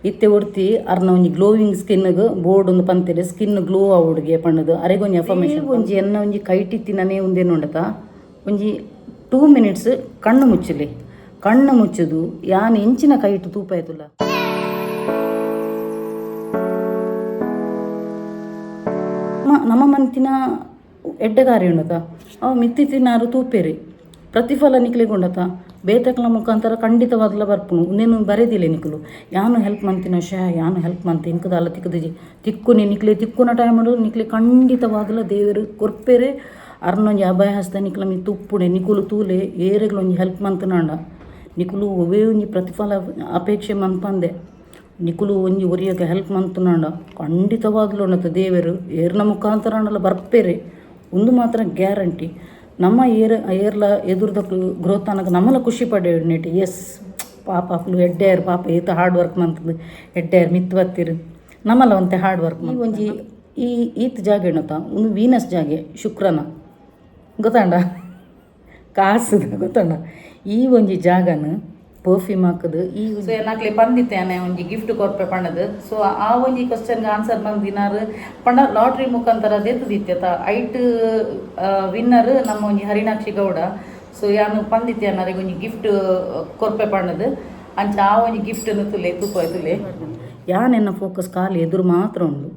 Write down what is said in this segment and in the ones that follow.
ಇತ್ತೆ ಒಡ್ತಿ ಅರ್ನ ಒಂಜಿ glowing ಸ್ಕಿನ್ಗೆ board ಒಂದು ಪಂತೆರೆ ಸ್ಕಿನ್ ಗ್ಲೋ ಆವಡ್ಗೆ ಪಣ್ಣದು ಅರೆಗೊಂಜಿ ಅಫರ್ಮೇಷನ್ ಒಂಜಿ ಎನ್ನ ಒಂಜಿ ಕೈಟಿತ್ತಿನೇ ಉಂದೇನು ಉಂಡತ ಒಂಜಿ 2 minutes ಕಣ್ಣು ಮುಚ್ಚಲಿ ಕಣ್ಣು ಮುಚ್ಚುದು ಯಾನ್ ಎಂಚಿನ ಕೈಟು ತೂಪ ಆಯ್ತುಲ್ಲ ನಮ್ಮ ಮಂತಿನ ಎಡ್ಡೆಗಾರಿ ಉಂಡತ ಅವು ಮಿತ್ತಿನಾರು ತೂಪೇರಿ ಪ್ರತಿಫಲ ನಿಕ್ಲಿಗೊಂಡತ ಬೇತಕ್ಲ ಮುಖಾಂತರ ಖಂಡಿತವಾಗ್ಲ ಬರ್ಪುನು ಇನ್ನೇನು ಬರೆದಿಲ್ಲ ನಿಕ್ಲು ಯಾನು ಹೆಲ್ಪ್ ಮಂತಿನ ಯಾನು ಹೆಲ್ಪ್ ಮಂತಿ ಇಂಕದಲ್ಲ ತಿಕ್ಕದಿ ತಿಕ್ಕುನಿ ನಿಕ್ಲೆ ತಿಕ್ಕುನ ಟೈಮ್ ನಿಕ್ಲೆ ಖಂಡಿತವಾಗ್ಲ ದೇವರು ಕೊರ್ಪೇರೆ ಅರ್ನೊಂಜಿ ಅಭಯ ಹಸ್ತ ನಿಕ್ಲ ಮಿ ತುಪ್ಪುಡೆ ನಿಕುಲು ತೂಲೆ ಏರೆಗ್ಲೊಂಜಿ ಹೆಲ್ಪ್ ಮಂತನಾಂಡ ನಿಕುಲು ಒವೇ ಒಂಜಿ ಪ್ರತಿಫಲ ಅಪೇಕ್ಷೆ ಮನ್ಪಂದೆ ನಿಕುಲು ಒಂಜಿ ಒರಿಯಕ್ಕೆ ಹೆಲ್ಪ್ ಮಂತನಾಂಡ ಖಂಡಿತವಾಗ್ಲೂ ಉನ್ನತ ದೇವರು ಏರ್ನ ಮುಖಾಂತರ ಬರ್ಪೇರೆ ಒಂದು ಮಾತ್ರ ಗ್ಯಾರಂಟಿ ನಮ್ಮ ಏರ್ಲ ಎದುರ್ದ ಗ್ರೋತ್ ಅನ್ನೋದು ನಮ್ಮಲ್ಲ ಖುಷಿ ಪಡೆ ನೆಟ್ ಎಸ್ ಪಾಪ ಫುಲ್ ಎಡ್ಡೆಯರ್ ಪಾಪ ಈತ ಹಾರ್ಡ್ ವರ್ಕ್ ಮಂತದ್ದು ಎಡ್ಡೆಯರ್ ಮಿತ್ತು ಬತ್ತಿರು ನಮ್ಮಲ್ಲ ಒಂತೆ ಹಾರ್ಡ್ ವರ್ಕ್ ಈ ಒಂಜಿ ಈತ್ ಜಾಗ ಏನತ್ತ ಒಂದು ವೀನಸ್ ಜಾಗೆ ಶುಕ್ರನ ಗೊತ್ತಾಂಡ ಕಾಸು ಗೊತ್ತಾಂಡ ಈ ಒಂಜಿ ಜಾಗನ ಪರ್ಫ್ಯೂಮ್ ಹಾಕದು ಈ ನಾಕ್ಲೆ ಬಂದಿತ್ತೇನೆ ಒಂಜಿ ಗಿಫ್ಟ್ ಕೊರ್ಪೆ ಪಣ್ಣದು ಸೊ ಆ ಒಂಜಿ ಕ್ವಶನ್ಗೆ ಆನ್ಸರ್ ಬಂದಿನಾರು ಪಂಡ ಲಾಟ್ರಿ ಮುಖಾಂತರ ದೆತ್ತದಿತ್ಯತ ಐಟ್ ವಿನ್ನರ್ ನಮ್ಮ ಒಂಜಿ ಹರಿಣಾಕ್ಷಿ ಗೌಡ ಸೊ ಯಾನು ಪಂದಿತ್ತೆ ಅನ್ನರಿಗೆ ಒಂಜಿ ಗಿಫ್ಟ್ ಕೊರ್ಪೆ ಪಣ್ಣದು ಅಂಚ ಆ ಒಂಜಿ ಗಿಫ್ಟನ್ನು ತುಲೆ ತೂಪ ತುಲೆ ಯಾನೆನ್ನ ಫೋಕಸ್ ಖಾಲಿ ಎದುರು ಮಾತ್ರ ಉಂಡು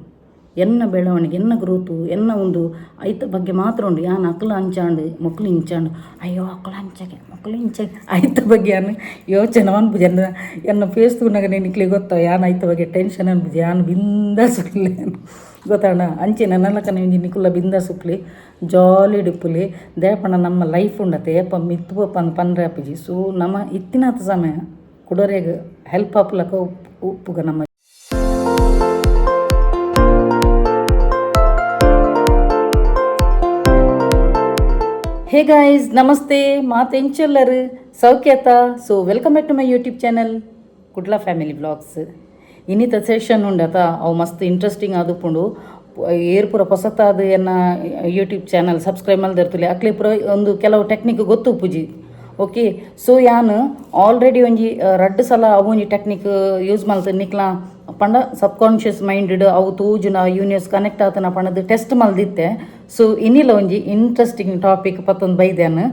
ಎನ್ನ ಬೆಳವಣಿಗೆ ಎನ್ನ ಗ್ರೋತು ಎನ್ನ ಒಂದು ಐತ ಬಗ್ಗೆ ಮಾತ್ರ ಉಂಡು ಯಾನು ಅಕ್ಲ ಹಂಚಾಂಡು ಮಕ್ಳು ಹಿಂಚಾಂಡು ಅಯ್ಯೋ ಅಕ್ಲ ಹಂಚಾಗೆ ಮಕ್ಳು ಹಿಂಚಾಗೆ ಐತ ಬಗ್ಗೆ ಯಾನು ಯೋಚನೆ ಅನ್ಬುದು ಎನ್ನ ಫೇಸ್ ತೂನಾಗ ನಿಕ್ಲಿ ಗೊತ್ತಾ ಯಾನು ಐತ ಬಗ್ಗೆ ಟೆನ್ಷನ್ ಅನ್ಬುದು ಯಾನು ಬಿಂದ ಸುಕ್ಲಿ ಗೊತ್ತಾಣ ಅಂಚೆ ನನ್ನಲಕನ ನಿಕುಲ ಬಿಂದ ಸುಕ್ಲಿ ಜಾಲಿ ಡಿಪ್ಪುಲಿ ದೇಪಣ್ಣ ನಮ್ಮ ಲೈಫ್ ಉಂಡತೆ ಏಪ ಮಿತ್ತು ಪನ್ರೆ ಅಪ್ಪಜಿ ಸೊ ನಮ್ಮ ಇತ್ತಿನಾಥ ಸಮಯ ಕುಡೋರೆಗೆ ಹೆಲ್ಪ್ ಆಪ್ಲಕ ಉಪ್ಪುಗ ನಮ್ಮ ಹೇ ಗಾಯ್ಸ್ ನಮಸ್ತೆ ಮಾತೆಂಚೆಲ್ಲರು ಸೌಖ್ಯತ so welcome back to my YouTube channel Kudla family vlogs ಇನ್ನಿತ ಸೆಷನ್ ಉಂಡತ ಅವು ಮಸ್ತ್ ಇಂಟ್ರೆಸ್ಟಿಂಗ್ ಆದುಪುಂಡು ಏರ್ಪುರ ಹೊಸತಾದ ಎನ್ನ ಯೂಟ್ಯೂಬ್ ಚಾನಲ್ ಸಬ್ಸ್ಕ್ರೈಬ್ ಮಲ್ದಿರ್ತಲೆ ಅಕ್ಲೆ ಪುರ ಒಂದು ಕೆಲವು ಟೆಕ್ನಿಕ್ ಗೊತ್ತು ಪೂಜಿ ಓಕೆ ಸೊ ಯಾನು ಆಲ್ರೆಡಿ ಒಂಜಿ 2 ಸಲ ಅವು ಒಂಜಿ ಟೆಕ್ನಿಕ್ ಯೂಸ್ ಮಲ್ತು ನಿಕ್ಲ ಪಂಡ ಸಬ್ಕಾನ್ಷಿಯಸ್ ಮೈಂಡ್ ಅವು ತೂಜುನ ಯೂನಿವರ್ಸ್ ಕನೆಕ್ಟ್ ಆತನ ಪಂಡದು ಟೆಸ್ಟ್ ಮಲ್ದಿತ್ತೆ ಸೊ ಇನ್ನಿಲ್ಲ ಒಂಜಿ ಇಂಟ್ರೆಸ್ಟಿಂಗ್ ಟಾಪಿಕ್ ಪತ್ತೊಂದು ಬೈದ್ಯಾನು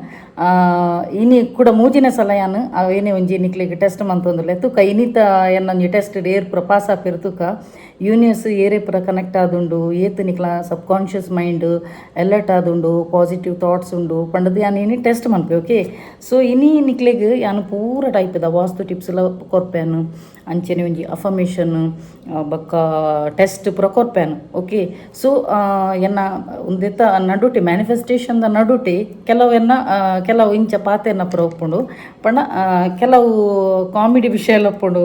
ಇನಿ ಕೂಡ ಮೂಜಿನ ಸಲ ಯಾನು ಅವೇನೇ ಒಂಜಿ ನಿಕ್ಲಿಗೆ ಟೆಸ್ಟ್ ಮಂತೊಂದುಲ್ಲೆ ತೂಕ ಇನ್ನಿತ ಎನ್ನೊಂಜಿ ಟೆಸ್ಟ್ ಏರ್ ಪುರ ಪಾಸ್ ಆಪಿರು ತೂಕ ಯೂನಿವರ್ಸ್ ಏರೇ ಪುರ ಕನೆಕ್ಟ್ ಆದುಂಡು ಏತ್ ನಿಕ್ಲ ಸಬ್ಕಾನ್ಷಿಯಸ್ ಮೈಂಡ್ ಎಲರ್ಟ್ ಆದುಂಡು ಪಾಸಿಟಿವ್ ಥಾಟ್ಸ್ ಉಂಡು ಪಂಡದು ಯಾನು ಇನಿ ಟೆಸ್ಟ್ ಮನ್ಪೆ ಓಕೆ ಸೊ ಇನಿ ನಿಕ್ಲೆಗ್ ಯಾನು ಪೂರ ಟೈಪ್ ಇದ ವಾಸ್ತು ಟಿಪ್ಸ್ ಎಲ್ಲ ಕೊರ್ಪೆನು ಅಂಚೆನೆ ಒಂಜಿ ಅಫರ್ಮೇಷನ್ ಬೊಕ್ಕ ಟೆಸ್ಟ್ ಪುರ ಕೊರ್ಪೆನು ಓಕೆ ಸೊ ಎನ್ನ ಒಂದೆತ್ತ ನಡುಟೆ ಮ್ಯಾನಿಫೆಸ್ಟೇಷನ್ದ ನಡುಟೆ ಕೆಲವು ಇಂಚ ಪಾತೆನ ಪುರ ಒಪ್ಪುಂಡು ಪಂಡ ಕೆಲವು ಕಾಮಿಡಿ ವಿಷಯ ಎಲ್ಲ ಒಪ್ಪುಂಡು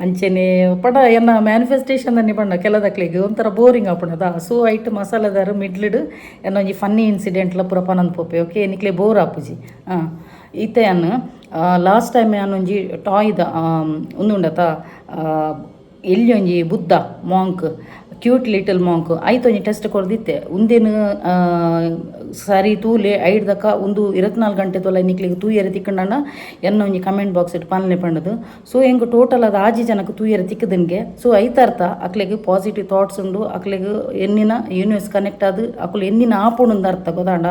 ಅಂಚೆನೆ ಪಂಡ ಎನ್ನ ಮ್ಯಾನಿಫೆಸ್ಟೇಷನ್ದ ಪಂಡ ಕೆಲದಕ್ಲಿಗೆ ಒಂಥರ ಬೋರಿಂಗ್ ಆಪುಂಡದ ಸೊ ಐಟ್ ಮಸಾಲೆದಾರು ಮಿಡ್ಲಿಡ್ ಎನ್ನ ಒಂಜಿ ಫನ್ನಿ ಇನ್ಸಿಡೆಂಟ್ಲ ಪುರ ಪನಂದ್ ಪೋಪೆ ಓಕೆ ನಿಕ್ಲೆ ಬೋರ್ ಆಪುಜಿ ಈತೆ ಅನ್ನು ಲಾಸ್ಟ್ ಟೈಮ್ ಯಾನೊಂಜಿ ಟಾಯ್ದ ಉಂದುಂಡತ ಎಲ್ಲಿ ಒಂಜಿ Buddha monk cute little monk ಐತ ಒಂಜಿ ಟೆಸ್ಟ್ ಕೊರ್ದಿತ್ತೆ ಉಂದೇನು ಸರಿ ತೂಲೆ ಐಡ್ದಕ ಒಂದು 24 ಗಂಟೆ ತೊಲೆ ನಿಕ್ಲಿಗೆ ತೂಯರೆ ತಿಕ್ಕಂಡ ಎನ್ನ ಒಂಜಿ ಕಮೆಂಟ್ ಬಾಕ್ಸ್ ಇಟ್ಟು ಪಾಲನೆ ಪಂಡದು ಸೊ ಹೆಂಗೆ ಟೋಟಲ್ ಅದು ಆಜಿ ಜನಕ್ಕೆ ತೂಯರೆ ತಿಕ್ಕದನ್ಗೆ ಸೊ ಐತರ್ಥ ಅಕ್ಲೆಗೆ ಪಾಸಿಟಿವ್ ಥಾಟ್ಸ್ ಉಂಡು ಅಕ್ಲೆಗೆ ಎನ್ನಿನ ಯೂನಿವರ್ಸ್ ಕನೆಕ್ಟ್ ಆದು ಅಕ್ಲು ಎನ್ನಿನ ಆಪುಂಡು ಅರ್ಥ ಗೊತ್ತಾಂಡ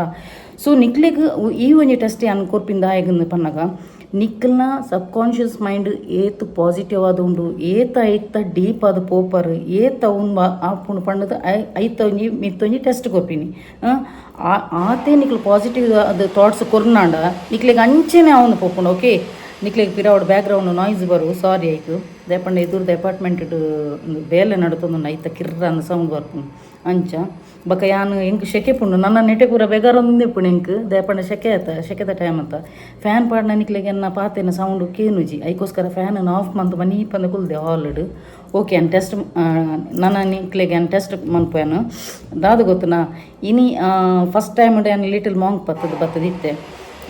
ಸೊ ನಿಕ್ಲಿಗೆ ಈ ಒಂಜಿ ಟೆಸ್ಟ್ ಯಾನು ಕೊರ್ಪಿಂದ ಆಯ್ಗಂದು ಪನ್ನಗ ನಿಕ್ಲ್ನ ಸಬ್ಕಾನ್ಷಿಯಸ್ ಮೈಂಡ್ ಏತ್ ಪಾಸಿಟಿವ್ ಆದ ಉಂಡು ಐತ ಡೀಪ್ ಆದ ಪೋಪರ್ ಏತ್ ಅವ್ನು ಆಪುಂಡು ಪಂಡದು ಐತ ಒಂಜಿ ಮಿತ್ತೊಂಜಿ ಟೆಸ್ಟ್ ಕೊರ್ಪಿನಿ ಆತೆ ನಿಕ್ಲು ಪಾಸಿಟಿವ್ ಅದು ಥಾಟ್ಸ್ ಕೊರ್ನಾಂಡ ನಿಕ್ಲಿಗೆ ಅಂಚೆನೆ ಅವನು ಪೋಪುಂಡು ಓಕೆ ನಿಕ್ಲಿಗೆ ಪಿರಾವಡ್ ಬ್ಯಾಕ್ಗ್ರೌಂಡ್ ನಾಯ್ಸ್ ಬರು ಸಾರಿ ಆಯ್ತು ದೇಪಂಡ ಎದುರ್ದು ಅಪಾರ್ಟ್ಮೆಂಟ್ ಬೇಲೆ ನಡುತ್ತೊಂದು ಐತ ಕಿರ್ರ ಅಂದ ಸೌಂಡ್ ಬರ್ಪುಂಡು ಅಂಚ ಬಕ ಯಾನು ಎಂಕ್ ಶೆಕೆ ಪುಂಡು ನನ್ನ ನೆಟೆ ಪೂರ ಬೆಗಾರೊಂದೇ ಪುಣ್ ಎಂಕ್ ದೇಪಂಡ ಶೆಕೆದ ಟೈಮ್ ಅಂತ ಫ್ಯಾನ್ ಪಾಡ್ನ ನಿಕ್ಲಿಗೆ ಎನ್ನ ಪಾತೆನ ಸೌಂಡು ಕೇನುಜಿ ಐಕೋಸ್ಕರ ಫ್ಯಾನನ್ನು ಆಫ್ ಮಂತು ಮನಿ ಪಂದು ಕುಲ್ದೆ ಹಾಲ್ಡ್ ಓಕೆ ಅನ್ ಟೆಸ್ಟ್ ನನ್ನ ನಿಕ್ಲಿಗೆ ಅನ್ ಟೆಸ್ಟ್ ಮನ್ಪೇನು ದಾದು ಗೊತ್ತುನಾ ಇನಿ ಫಸ್ಟ್ ಟೈಮ್ ಏನು ಲಿಟಲ್ ಮಾಂಗ್ ಬತ್ತದಿತ್ತೆ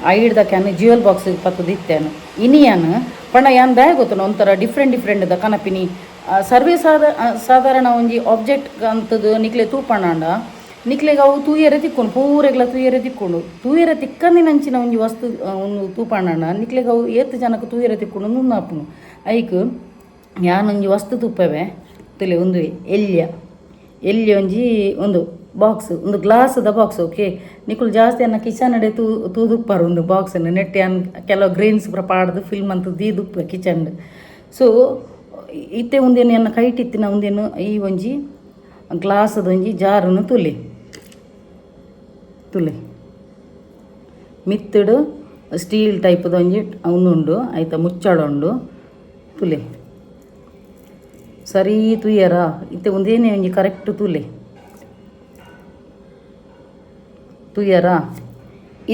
ಐಡ್ದ ಕ್ಯಾನ್ ಜ್ಯುವೆಲ್ ಬಾಕ್ಸ್ ಪತ್ತದಿತ್ತೇನು ಇನಿ ಯಾನು ಪಂಡ ಯಾನ್ ದಾಯ ಗೊತ್ತುನ ಒಂಥರ ಡಿಫ್ರೆಂಟ್ ದ ಕನಪಿನಿ ಸರ್ವೇ ಸಾಧಾರಣ ಒಂಜಿ ಆಬ್ಜೆಕ್ಟ್ ಅಂತದ್ದು ನಿಕ್ಲೆ ತೂಪಣ್ಣಾಂಡ ನಿಕ್ಲೆಗೆ ಅವು ತೂಯರೆ ತಿಕ್ಕೊಂಡು ಪೂರೆಗ್ಲ ತೂಯರೆ ತಿಕ್ಕೊಂಡು ತೂಯರೆ ತಿಕ್ಕಂದಿನಂಚಿನ ಒಂಜಿ ವಸ್ತು ಒಂದು ತೂಪಣ್ಣಾಂಡ ನಿಕ್ಲೆಗೆ ಅವು ಏತ್ ಜನಕ್ಕೆ ತೂಯರೆ ತಿಕ್ಕೊಂಡು ನುಣ್ಣಾಪುನು ಐಕ್ ಯಾನೊಂಜಿ ವಸ್ತು ತುಪ್ಪವೆ ತುಲೆ ಒಂದು ಎಲ್ಲಿ ಒಂಜಿ ಒಂದು ಬಾಕ್ಸ್ ಒಂದು ಗ್ಲಾಸ್ದ ಬಾಕ್ಸ್. ಓಕೆ, ನಿಕುಲು ಜಾಸ್ತಿ ಅನ್ನ ಕಿಚನ್ ಅಡೆ ತೂದುಪ್ಪಾರು ಒಂದು ಬಾಕ್ಸನ್ನು ನೆಟ್ಟೆ ಕೆಲವು ಗ್ರೇನ್ಸ್ ಪೂರ ಪಾಡ್ದು ಫಿಲ್ಮ್ ಅಂತ ದೀದುಪ್ಪ ಕಿಚನ್. ಸೊ ಇತ್ತೆ ಒಂದೇನು ಎನ್ನ ಕೈಟಿತ್ತಿನ ಒಂದೇನು ಈ ಒಂಜಿ ಗ್ಲಾಸದ ಒಂಜಿ ಜಾರನ್ನು ತುಲೆ ಮಿತ್ತಡು ಸ್ಟೀಲ್ ಟೈಪ್ದ ಒಂಜಿ ಅವನುಂಡು ಆಯ್ತಾ, ಮುಚ್ಚಳ ಉಂಡು ತುಲೆ ಸರಿ ತುಯ್ಯರ. ಇತ್ತೆ ಒಂದೇನೇ ಒಂಜಿ ಕರೆಕ್ಟ್ ತುಯ್ಯರ.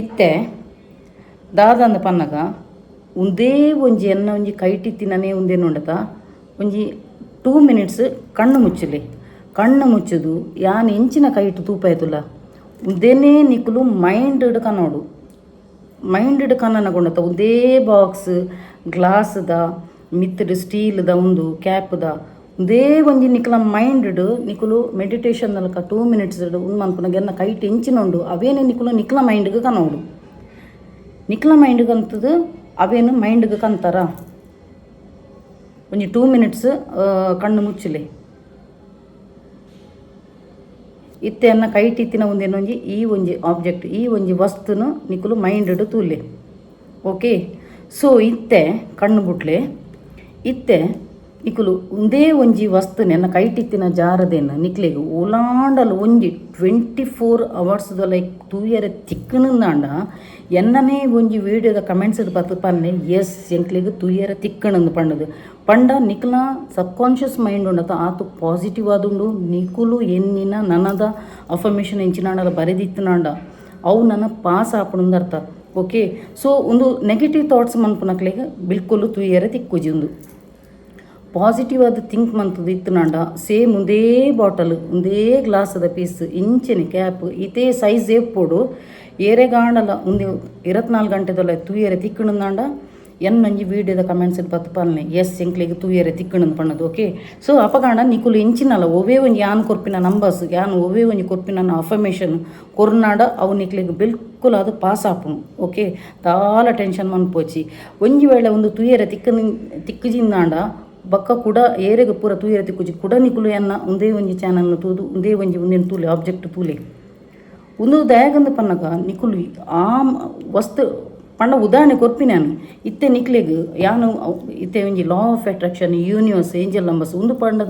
ಇತ್ತೆ ದಾದಂದ ಪನ್ನಗ ಒಂದೇ ಒಂಜಿ ಎನ್ನ ಒಂಜಿ ಕೈಟಿತ್ತಿನೇ ಒಂದೇನು ಉಂಡತ ಒಂಜಿ 2 minutes ಕಣ್ಣು ಮುಚ್ಚುದು ಯಾನ್ ಎಂಚಿನ ಕೈಟು ತೂಪಾಯ್ತುಲ್ಲ ಒಂದೇನೇ ನಿಕುಲು ಮೈಂಡ್ ಕನ್ನನಗೊಂಡತ ಒಂದೇ ಬಾಕ್ಸ್ ಗ್ಲಾಸ್ದ ಮಿತ್ತಡು ಸ್ಟೀಲ್ದ ಒಂದು ಕ್ಯಾಪ್ದ ಒಂದೇ ಒಂಜಿ ನಿಕಲ ಮೈಂಡ್ ನಿಕುಲು ಮೆಡಿಟೇಷನ್ ಅಲ್ಕ 2 minutes ಒಂದು ಮನ್ಪುನಗ ಎನ್ನ ಕೈಟ್ ಎಂಚಿನೊಂಡು ಅವೇನೇ ನಿಕಲ ಮೈಂಡ್ಗೆ ಕನೋಡು. ನಿಕಲ ಮೈಂಡ್ಗೆ ಅಂತದ್ದು ಅವೇನು ಮೈಂಡ್ಗೆ ಕಂತಾರ. ಒಂಜಿ 2 minutes ಕಣ್ಣು ಮುಚ್ಚಲೆ ಇತ್ತೆ ಅನ್ನ ಕೈಟಿತ್ತಿನ ಒಂದೇನೊಂಜಿ ಈ ಒಂಜಿ ಆಬ್ಜೆಕ್ಟ್ ಈ ಒಂಜಿ ವಸ್ತುನು ನಿಕುಲು ಮೈಂಡ್ ತೂಲೆ. ಓಕೆ, ಸೊ ಇತ್ತೆ ಕಣ್ಣು ಬುಟ್ಲೆ ಇತ್ತೆ ನಿಕುಲು ಒಂದೇ ಒಂಜಿ ವಸ್ತುನೆ ಎನ್ನ ಕೈಟಿತ್ತಿನ ಜಾರದೇನು ನಿಕ್ಲೆಗ್ ಓಲಾಂಡಲು ಒಂಜಿ 24 hours ಲೈಕ್ ತೂಯರೆ ತಿಕ್ಕಣಂದಾಂಡ ಎನ್ನನೇ ಒಂಜಿ ವೀಡಿಯೋದ ಕಮೆಂಟ್ಸ್ ಬತ್ತು ಪನ್ನೆ ಎಸ್ ಎಂಕ್ಲೆಗ್ ತೂಯರೆ ತಿಕ್ಕಣಂದು ಪಂಡ ನಿಕ್ಲ ಸಬ್ಕಾನ್ಷಿಯಸ್ ಮೈಂಡ್ ಉಂಡತ ಆತು ಪಾಸಿಟಿವ್ ಆದುಂಡು ನಿಕುಲು ಎನ್ನಿನ ನನದ ಅಫರ್ಮೇಷನ್ ಎಂಚಿನಾಂಡ ಬರೆದಿತ್ತನಾಂಡ ಅವು ನನ್ನ ಪಾಸ್ ಆಪುಂದು ಅರ್ಥ. ಓಕೆ, ಸೊ ಒಂದು ನೆಗೆಟಿವ್ ಥಾಟ್ಸ್ ಮನ್ಪುನಕ್ಲೆಗ್ ಬಿಲ್ಕುಲು ತೂಯರೆ ತಿಕ್ಕುಜಿ ಒಂದು ಪಾಸಿಟಿವ್ ಆದ ಥಿಂಕ್ ಮಂತದ್ದು ಇತ್ತನಾಂಡ ಸೇಮ್ ಒಂದೇ ಬಾಟಲ್ ಒಂದೇ ಗ್ಲಾಸದ ಪೀಸ್ ಇಂಚಿನ ಕ್ಯಾಪ್ ಇದೇ ಸೈಜ್ ಎಪ್ಪೋಡು ಏರೆಗಾಂಡಲ ಒಂದು 24 ಗಂಟೆದಲ್ಲ ತೂಯರೆ ತಿಕ್ಕಣಂದಾಂಡ ಎನ್ನೊಂಜಿ ವೀಡಿಯೋದ ಕಮೆಂಟ್ಸ್ ಬತ್ತು ಪನ್ನೆ ಎಸ್ ಎಂಕ್ಲೆಗ್ ತೂಯರೆ ತಿಕ್ಕಣಂದು ಪಣ್ಣದು. ಓಕೆ, ಸೊ ಅಪಗಾಂಡ ನಿಕುಲು ಇಂಚಿನಲ್ಲ ಒವೇ ಒಂಜಿ ಯಾನ್ ಕೊರ್ಪಿನ ನಂಬರ್ಸ್ ಯಾನ್ ಒವೇ ಒಂಜಿ ಕೊರ್ಪಿನ ಅಫರ್ಮೇಷನ್ ಕೊರ್ನಾಡ ಅವು ನಿಕ್ಲೆಗ್ ಬಿಲ್ಕುಲ್ ಅದು ಪಾಸ್ ಆಪುನು. ಓಕೆ, ತಾಲ ಟೆನ್ಷನ್ ಮನ್ಪೋಚಿ ಒಂಜಿ ವೇಳೆ ಒಂದು ತೂಯರೆ ತಿಕ್ಕಜಿಂದಾಂಡ ಬಕ್ಕ ಕೂಡ ಏರೆಗೆ ಪೂರ ತೂಯರೆ ತಿಕ್ಕುಜಿ ಕೂಡ ನಿಕುಲು ಎನ್ನ ಒಂದೇ ಒಂಜಿ ಚಾನಲ್ನ ತೂದು ಒಂದೇ ಒಂಜಿ ಒಂದೇನು ತೂಲೆ ಆಬ್ಜೆಕ್ಟ್ ತೂಲೆ ಒಂದು ದಯಾಗಂದು ಪನ್ನಗ ನಿಕುಲು ಆ ವಸ್ತು ಪಂಡ ಉದಾಹರಣೆ ಕೊರ್ಪಿನಾನು ಇತ್ತೆ ನಿಕ್ಲೆಗ್ ಯಾನು ಇತ್ತೆ ಒಂಜಿ law of attraction universe angel numbers ಒಂದು ಪಂಡ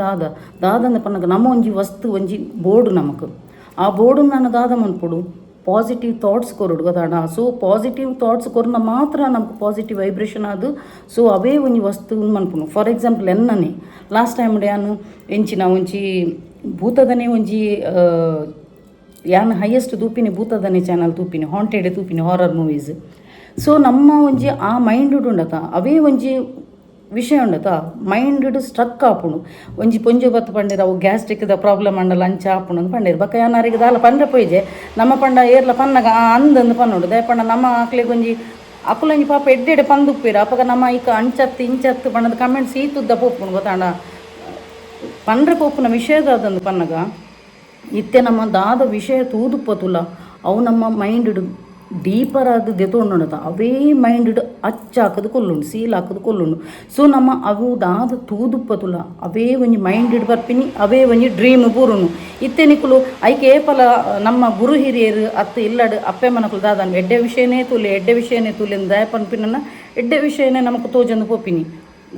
ದಾದಂದ ಪನ್ನಗ ನಮ್ಮ ಒಂಜಿ ವಸ್ತು ಒಂಜಿ ಬೋರ್ಡು ನಮಕ್ ಆ ಬೋರ್ಡು ನಾನು ದಾದ ಮನ್ಪೊಡು ಪಾಸಿಟಿವ್ ಥಾಟ್ಸ್ ಕೊರಡು ಗೊತ್ತಾಡ. ಸೊ ಪಾಸಿಟಿವ್ ಥಾಟ್ಸ್ ಕೊರ್ನ ಮಾತ್ರ ನಮ್ಗೆ ಪಾಸಿಟಿವ್ ವೈಬ್ರೇಷನ್ ಆದು. ಸೊ ಅವೇ ಒಂಜಿ ವಸ್ತು ಮನ್ಪುನು. ಫಾರ್ ಎಕ್ಸಾಂಪಲ್ ಎನ್ನನೆ ಲಾಸ್ಟ್ ಟೈಮ್ ಯಾನು ಎಂಚಿನ ಒಂಜಿ ಭೂತದನೆ ಒಂಜಿ ಯಾನು ಹೈಯೆಸ್ಟ್ ತೂಪಿನಿ ಭೂತದನೆ ಚಾನಲ್ ತೂಪಿನಿ ಹಾಂಟೆಡ್ ತೂಪಿನಿ ಹಾರರ್ ಮೂವೀಸ್. ಸೊ ನಮ್ಮ ಒಂಜಿ ಆ ಮೈಂಡ್ ಉಂಡತ ಅವೇ ಒಂಜಿ ವಿಷಯ ಉಂಡತ ಮೈಂಡ್ ಸ್ಟ್ರಕ್ ಆಪುಣು ಒಂಜಿ ಪೊಂಜು ಬತ್ತು ಪಂಡಿರ ಅವು ಗ್ಯಾಸ್ಟ್ರಿಕ್ದ ಪ್ರಾಬ್ಲಮ್ ಅಂಡಲ್ಲ ಅಂಚ ಆಪುಣು ಅಂತ ಪಂಡಿರು ಬಕ್ಕ ಯಾನಾರಿಗೆ ದಾಲ ಪಂಡ್ರೆ ಪೊಯ್ಜೆ ನಮ್ಮ ಪಂಡ ಏರ್ಲ ಪನ್ನಗ ಅಂದಂದು ಪನ್ನೋಡು ದಯಪಂಡ ನಮ್ಮ ಆಕ್ಲಿಗೆ ಒಂಜಿ ಅಕ್ಕುಲೊಂಜಿ ಪಾಪ ಎಡ್ಡೆಡೆ ಪಂದುಪ್ಪೇರು ಅಪ್ಪಗ ನಮ್ಮ ಈಕ ಅಂಚತ್ತು ಇಂಚತ್ತು ಪಂಡದ ಕಮೆಂಟ್ಸ್ ಈತುದ್ದ ಪೋಪುಣು ಗೊತ್ತಾಂಡ ಪಂಡ್ರೆ ಪೋಪುನ ವಿಷಯದಾದಂದು ಪನ್ನಗ ಇತ್ತೆ ನಮ್ಮ ದಾದ ವಿಷಯ ತೂದುಪ್ಪತುಲ್ಲ ಅವು ನಮ್ಮ ಮೈಂಡ್ ಡೀಪರ್ ಆದ ದೆತೊಂಡುಂಡತ ಅವೇ ಮೈಂಡ್ ಅಚ್ಚಾಕದು ಕೊಲ್ಲುಂಡು ಸೀಲ್ ಹಾಕದು ಕೊಲ್ಲುಂಡು. ಸೊ ನಮ್ಮ ಅವು ದಾದ ತೂದುಪ್ಪತುಲ ಅವೇ ಒಂಜಿ ಮೈಂಡ್ ಬರ್ಪಿನಿ ಅವೇ ಒಂಜಿ ಡ್ರೀಮ್ ಬೂರುನು ಇತ್ತೆ ನಿಕುಲು ಐಕೆ ಏಪಲ ನಮ್ಮ ಗುರು ಹಿರಿಯರು ಅತ್ತು ಇಲ್ಲಡು ಅಪ್ಪೆ ಮನಕುಲು ದಾದನು ಎಡ್ಡೆ ವಿಷಯನೇ ತೂಲೆ ದಯ ಪನ್ಪಿನ ಎಡ್ಡೆ ವಿಷಯನೇ ನಮಕು ತೋಜಂದು ಪೋಪಿನಿ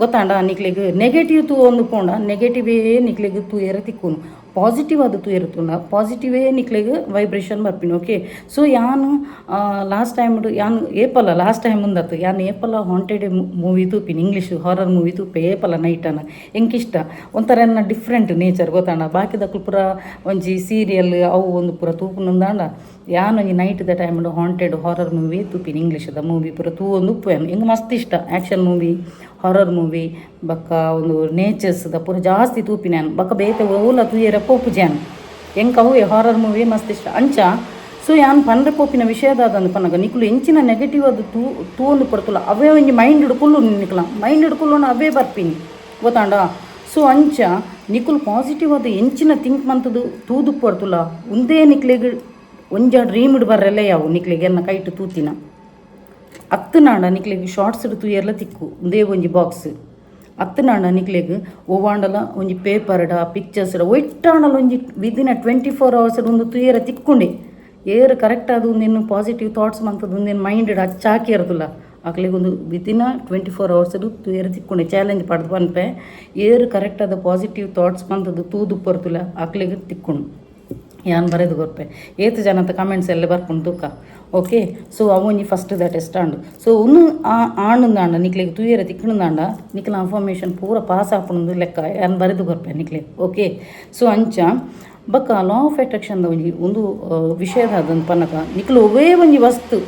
ಗೊತ್ತಾಂಡ ನಿಕ್ಲೆಗ್ ನೆಗೆಟಿವ್ ತೂ ಒಂದು ಪೋಂಡ ನೆಗೆಟಿವೇ ನಿಕ್ಲೆಗ್ ತೂಯರ ತಿಕ್ಕುನು ಪಾಸಿಟಿವ್ ಅದು ತೂಯರುತ್ತುಂಡ ಪಾಸಿಟಿವೇ ನಿಕ್ಲೆಗ್ ವೈಬ್ರೇಷನ್ ಬರ್ಪಿನಿ. ಓಕೆ, ಸೊ ಯಾನು ಲಾಸ್ಟ್ ಟೈಮ್ ಯಾನು ಏಪಲ ಲಾಸ್ಟ್ ಟೈಮ್ ಮುಂದತ್ತು ಯಾನು ಏಪಲ ಹಾಂಟೆಡ್ ಮೂವಿ ತೂಪಿನಿ ಇಂಗ್ಲೀಷ್ ಹಾರರ್ ಮೂವಿ ತೂಪೆ ಏಪಲ ನೈಟನ ಎಂಕಿಷ್ಟ ಒಂಥರ ಎನ್ನ ಡಿಫ್ರೆಂಟ್ ನೇಚರ್ ಗೊತ್ತಾಂಡ ಬಾಕಿದಕ್ಕೂ ಪೂರ ಒಂಜಿ ಸೀರಿಯಲ್ ಅವು ಒಂದು ಪೂರ ತೂಪುನಂದಾಂಡ ಯಾನು ಒಂಜಿ ನೈಟ್ದ ಟೈಮ್ ಹಾಂಟೆಡ್ ಹಾರರ್ ಮೂವಿ ತೂಪಿನಿ ಇಂಗ್ಲೀಷದ ಮೂವಿ ಪೂರ ತೂ ಒಂದು ಉಪ್ಪು ಹೆಂಗೆ ಮಸ್ತ್ ಇಷ್ಟ ಆ್ಯಕ್ಷನ್ ಮೂವಿ ಹಾರರ್ ಮೂವಿ ಬಕ್ಕ ಒಂದು ನೇಚರ್ಸ್ದ ಪೂರ ಜಾಸ್ತಿ ತೂಪಿನಾನು ಬಕ್ಕ ಬೇತೆ ಓಲ ತೂಯರ ಪೋಪು ಜಾನ್ ಎಂಕವು ಹಾರರ್ ಮೂವಿ ಮಸ್ತ್ ಇಷ್ಟ ಅಂಚ. ಸೊ ಯಾನ್ ಪಂಡ್ರೆ ಪೋಪಿನ ವಿಷಯದಾದಂದು ಪನ್ನಗ ನಿಕುಲು ಎಂಚಿನ ನೆಗೆಟಿವ್ ಅದು ತೂ ಒಂದು ಪಡ್ತುಲ್ಲ ಅವೇ ಒಂಜಿ ಮೈಂಡ್ ಹಿಡ್ಕೊಲ್ಲು ನಿಕ್ಲ ಮೈಂಡ್ ಹಿಡ್ಕೊಳ್ಳೋಣ ಅವೇ ಬರ್ಪಿನಿ ಗೊತ್ತಾಂಡ. ಸೊ ಅಂಚ ನಿಕುಲು ಪಾಸಿಟಿವ್ ಅದು ಎಂಚಿನ ಥಿಂಕ್ ಮಂತದು ತೂದು ಪಡ್ತುಲ್ಲ ಒಂದೇ ನಿಕ್ಲೆಗ್ ಒಂಜ ಡ್ರೀಮ್ ಬರ್ರಲ್ಲೇ ಯಾವು ನಿಕ್ಲೆಗೆ ಎನ್ನ ಕೈಟ್ ತೂತಿನ ಅತ್ತು ನಾಡ ನಿಕ್ಲೆಗ್ ಶಾರ್ಟ್ಸ್ ತೂಯರ್ಲ ತಿಕ್ಕು ಒಂದೇ ಒಂಜಿ ಬಾಕ್ಸ್ ಅತ್ತನಾಂಡ ನಿಕ್ಲೆಗ್ ಓವಾಂಡಲ ಒಂಜಿ ಪೇಪರ್ಡ ಪಿಕ್ಚರ್ಸ್ಡ ಒಯ್ಟಾಂಡಲ ಒಂಜಿ ವಿದಿನ್ 24 hours ಒಂದು ತೂಯರ ತಿಕ್ಕೊಂಡೆ ಏರು ಕರೆಕ್ಟ್ ಅದು ಒಂದೇನು ಪಾಸಿಟಿವ್ ಥಾಟ್ಸ್ ಮಂತದ್ದು ಒಂದೇನು ಮೈಂಡ್ ಹಚ್ಚಾಕಿ ಇರೋದಿಲ್ಲ ಆಕಲಿಗೆ ಒಂದು ವಿತಿನ್ 24 hours ತೂಯರ ತಿಕ್ಕೊಂಡೆ ಚಾಲೆಂಜ್ ಪಡೆದು ಬಂದ್ಪೆ ಏರು ಕರೆಕ್ಟ್ ಆದ ಪಾಸಿಟಿವ್ ಥಾಟ್ಸ್ ಬಂತದ್ದು ತೂದು ಬರ್ತಲ್ಲ ಆಕಲಿಗೆ ತಿಕ್ಕೊಂಡು ಯಾನ್ ಬರೆದು ಗೊರ್ಪೆ ಏತು ಜನ ಅಂತ ಕಮೆಂಟ್ಸ್ ಎಲ್ಲ ಬರ್ಕೊಂಡು ತೂಕ ಓಕೆ ಸೊ ಅವೊಂಜಿ ಫಸ್ಟ್ ದ ಟೆಸ್ಟ್ ಆಂಡು ಸೊ ಒಂದು ಆಂಡುಂದಾಂಡ ನಿಕ್ಲೆಗ್ ತೂಯರ ತಿಕ್ಕಣದಾಂಡ ನಿಕ್ಲ ಇನ್ಫಾರ್ಮೇಷನ್ ಪೂರ ಪಾಸ್ ಆಪುಂಡು ಲೆಕ್ಕ ಯಾನ್ ಬರೆದು ಗೊರ್ಪೆ ನಿಕ್ಲೆ ಓಕೆ ಸೊ ಅಂಚ ಬಕ್ಕ ಲಾ ಆಫ್ ಅಟ್ರಾಕ್ಷನ್ದ ಒಂಜಿ ಒಂದು ವಿಷಯದ ಅದಂತ ಪನ್ನಕ ನಿಕ್ಲು ಒವೇ ಒಂಜಿ ವಸ್ತು